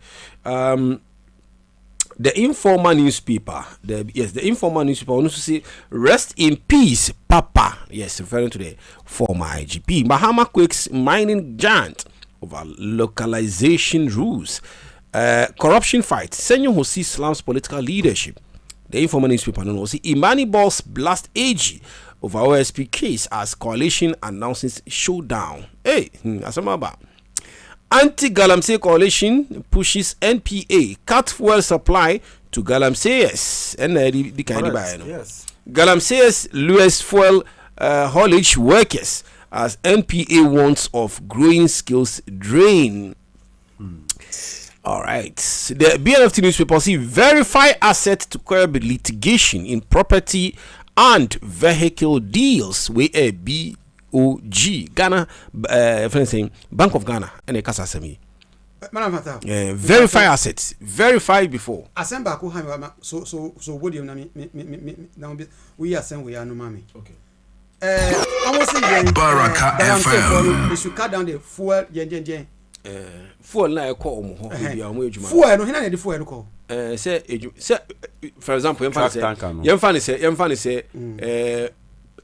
The Informer newspaper, the Informer newspaper wants to say, rest in peace, Papa. Yes, referring to the former IGP. Bahama quakes mining giant over localization rules. Corruption fight. Senyo Hosi slams political leadership. The Informer newspaper knows Imani Balls blast AG over OSP case as coalition announces showdown. Hey, Asamaba. Anti-Galamsey coalition pushes NPA cut fuel supply to Galamseyers. Yes. Galamseyers lures fuel haulage workers as NPA wants of growing skills drain. All right. The BNFT newspaper see verify asset to curb litigation in property and vehicle deals with a BOG Ghana, Bank of Ghana, and a Casa Semi. Verify assets. Verify before. Assemble so what do you mean? We are saying we are no mommy. Okay. Almost Baraka FM. They should cut down the fuel. Fuel na call mo. Fuel no hina the fuel call. Say for example, yemfa say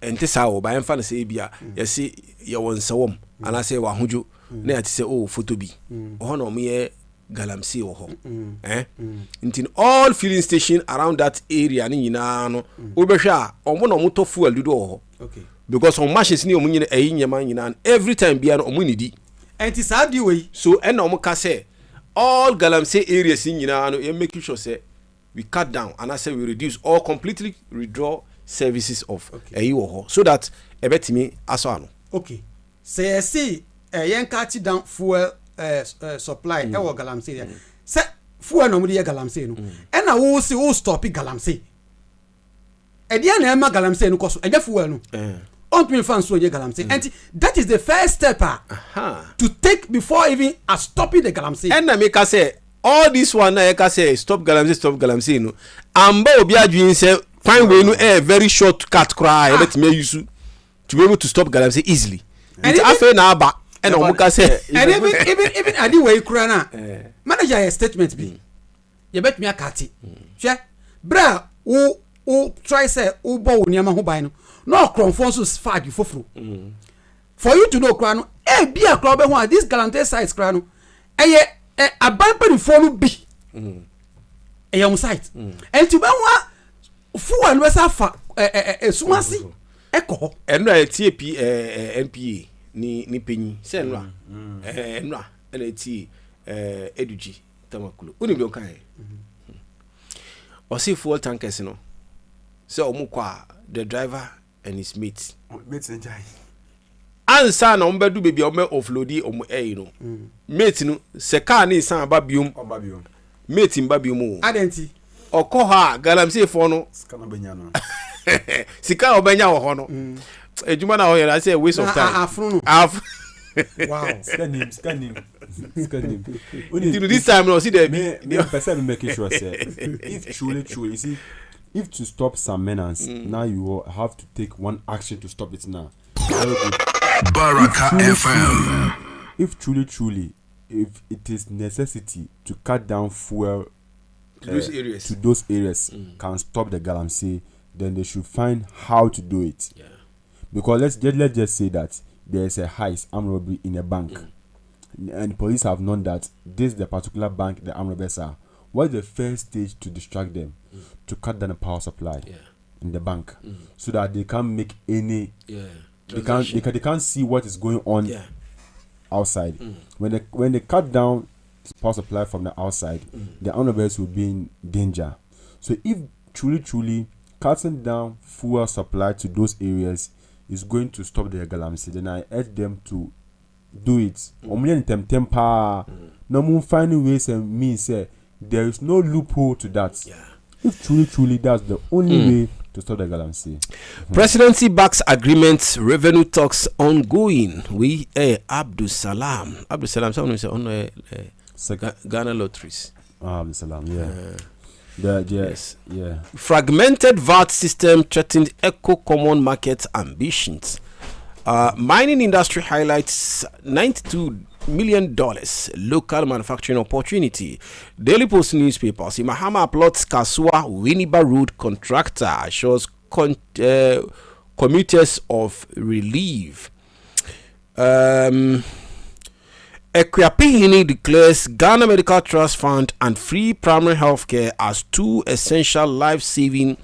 ente sawo ba yemfa say bia yesi ye won sawom ana say wa hojo na yati say photo bi ho na omo Galamsey ho in all filling station around that area ni nyina no obehwe a omo na omo to fuel dudu ho okay because on machines ni omo nyina nyama nyina every time bia no omo nidi enti sabi we so and omo ka say all Galamsey areas in nyina no make sure say we cut down and I say we reduce or completely withdraw services of so that ebetimi aso ano. Okay. Say see yen cut down fuel supply e wo Galamsey there. Say fuel no mo dey Galamsey no. E na wo see wo stop Galamsey. E dey na e ma Galamsey no koso. E dey fuel no. On to fan so ye Galamsey. And that is the first step to take before even stopping the Galamsey. And na make say all this one na e say stop Galamsey no. Amba obi adwin say find way no very short cut cry let me use to be able to stop Galamsey easily. And after na aba and omuka say and even adi way kura na manager your statement be you bet me akati hwe bra wo try say wo bo wo niam ho ban no kronfon so fag foforo for you to know kura no bi akra be ho this Galamsey site kura no aban perifo no bi on site and to be ho fuel we safa sumasi eko enra TAP NPA ni penyi se enra ele ti eduji tamakulu uni bi onkan o see fuel tankers no se omukwa the driver and his mates enjoy ansa na ombedu bebi ome offloadi omo no mate no se car ni san ababium mate mbabium adenti okoha Galamsey for no sika obenya wo ho no ejuma na ho here I say waste of time wow scanning this time no see the person making sure say if truly you see if to stop some menace now you will have to take one action to stop it now. Baraka FM. If truly if it is necessity to cut down fuel to those areas can stop the Galamsey, then they should find how to do it. Because let's just say that there is a heist, armed robbery in a bank, and police have known that this is the particular bank the armed robbers are, what is the first stage to distract them? To cut down the power supply in the bank, so that they can't make any. They can't see what is going on outside. When they cut down power supply from the outside, the armed robbers will be in danger. So if truly cutting down fuel supply to those areas is going to stop the galamsey, then I urge them to do it. No finding ways and means there is no loophole to that. If truly that's the only way to stop the galamsey. Presidency backs agreement, revenue talks ongoing. We Abdul Salam, someone say on Ghana lotteries. Abdul Salam, Yes. Fragmented VAT system threatened eco common market ambitions. Mining industry highlights $92 million local manufacturing opportunity. Daily Post newspapers. Mahama plots Kasua Winneba Road contractor assures commuters of relief. Equiapihini declares Ghana Medical Trust Fund and free primary healthcare as two essential life-saving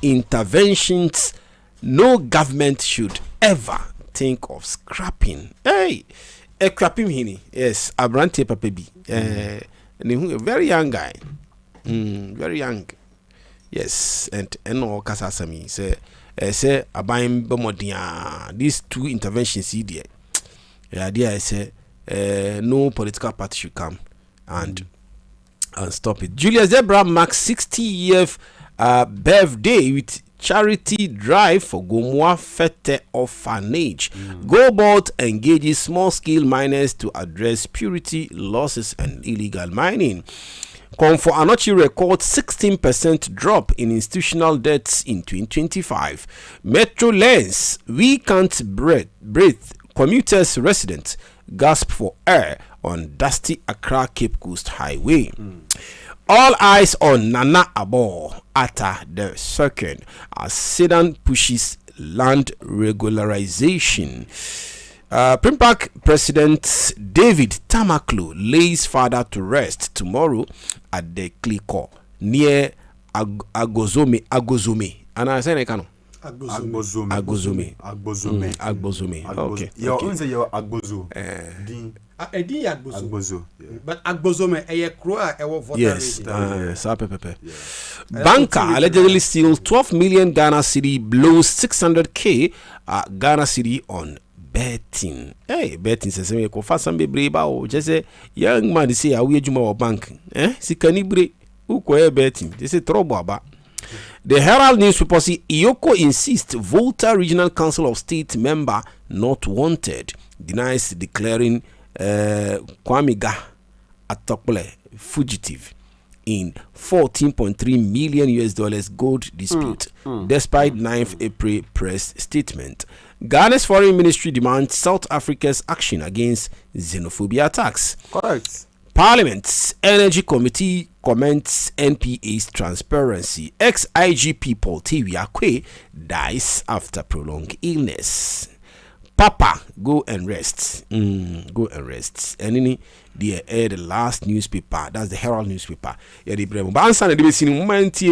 interventions no government should ever think of scrapping. Hey, Equiapihini, yes, Abrante Papebi, a very young guy, very young, yes, and no Kasasami say Abaim Bomodia. These two interventions, the idea is no political party should come and stop it. Julius Zebra marks 60th birthday with charity drive for Gomoa Fete Orphanage. GoBolt engages small-scale miners to address purity losses and illegal mining. Comfort Anochi records 16% drop in institutional debts in 2025. Metro Lens, we can't breathe. Commuters residents gasp for air on dusty Accra Cape Coast Highway. All eyes on Nana Abo Atta the second as Sedan pushes land regularization. Primpark President David Tamaklo lays father to rest tomorrow at the Kliko near Agozome. And I say Kano. Agbozome. Okay. Your own say your Agbozo. Edi Agbozo. But Agbozome eye kroa ewo voter. Yes. Pepe. Banker allegedly steals 12 million Ghana cedi, blows 600k Ghana cedi on betting. Hey, betting says me ko fa some bebre ba o just say young man say awe adwuma wo bank. Sikani bre uko betting. They say trouble aba. The Herald newspaper see Iyoko insists Volta Regional Council of State member not wanted, denies declaring Kwamiga Atokole fugitive in $14.3 million gold dispute, despite 9th April press statement. Ghana's foreign ministry demands South Africa's action against xenophobia attacks. Correct. Parliament's Energy Committee comments NPA's transparency. Ex-IGP Paul Tewiakwe dies after prolonged illness. Papa, go and rest. Go and rest. And in the last newspaper, that's the Herald newspaper. Yeah, the Bremo. But answer the basic moment.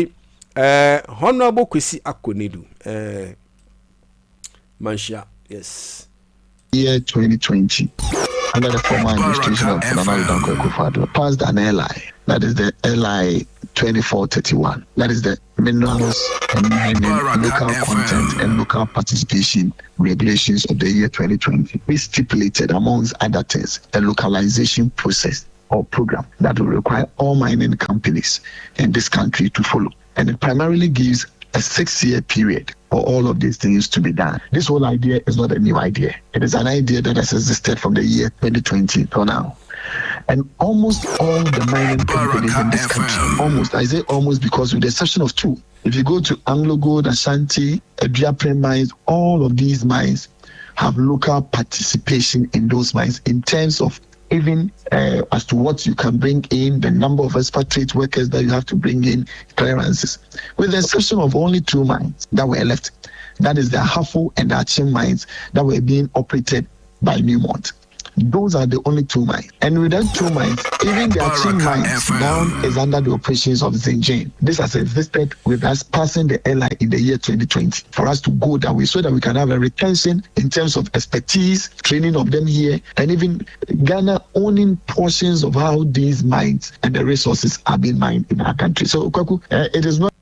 Honorable Kwesi Akonedu. Manshia, yes. Year 2020. Under the former administration of Nana Akufo-Addo, passed an LI, that is the LI 2431. That is the minerals and mining, local content and local participation regulations of the year 2020. We stipulated, amongst other things, a localization process or program that will require all mining companies in this country to follow. And it primarily gives a 6-year period for all of these things to be done. This whole idea is not a new idea. It is an idea that has existed from the year 2020 till now. And almost all the mining companies in this country, almost, I say almost because with the exception of two, if you go to Anglo Gold, Ashanti, Eduapre mines, all of these mines have local participation in those mines in terms of even as to what you can bring in, the number of expatriate workers that you have to bring in, clearances. With the exception of only two mines that were left, that is the Hafo and the Achim mines that were being operated by Newmont. Those are the only 2 mines. And with that 2 mines, even the Achim mines now is under the operations of Zinjane. This has existed with us passing the LI in the year 2020 for us to go that way so that we can have a retention in terms of expertise, training of them here, and even Ghana owning portions of how these mines and the resources are being mined in our country. So, Kwaku, it is not.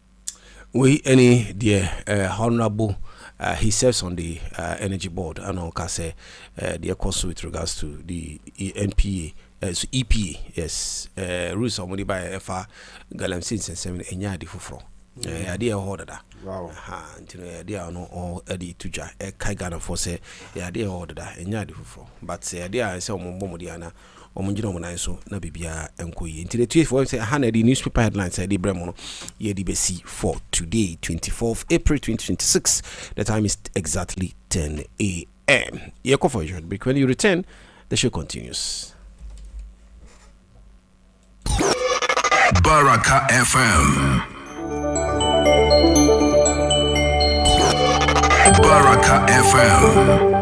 We any dear honorable. He serves on the energy board, and I say the course with regards to the NPA, so EPA, yes, rules of money by FA Galamsin and 7 and Yadi for idea order. Wow, idea no or Eddie Tuja, a Kaigana for say, the idea order and Yadi for, but say idea I saw Momodiana. Omunjino so na bibia enkoyi into the 24 say the newspaper headlines say the bremono ye dbc for today 24th April 2026. The time is exactly 10 a.m. Ye go for a short break. When you return, the show continues. Baraka FM. Baraka FM.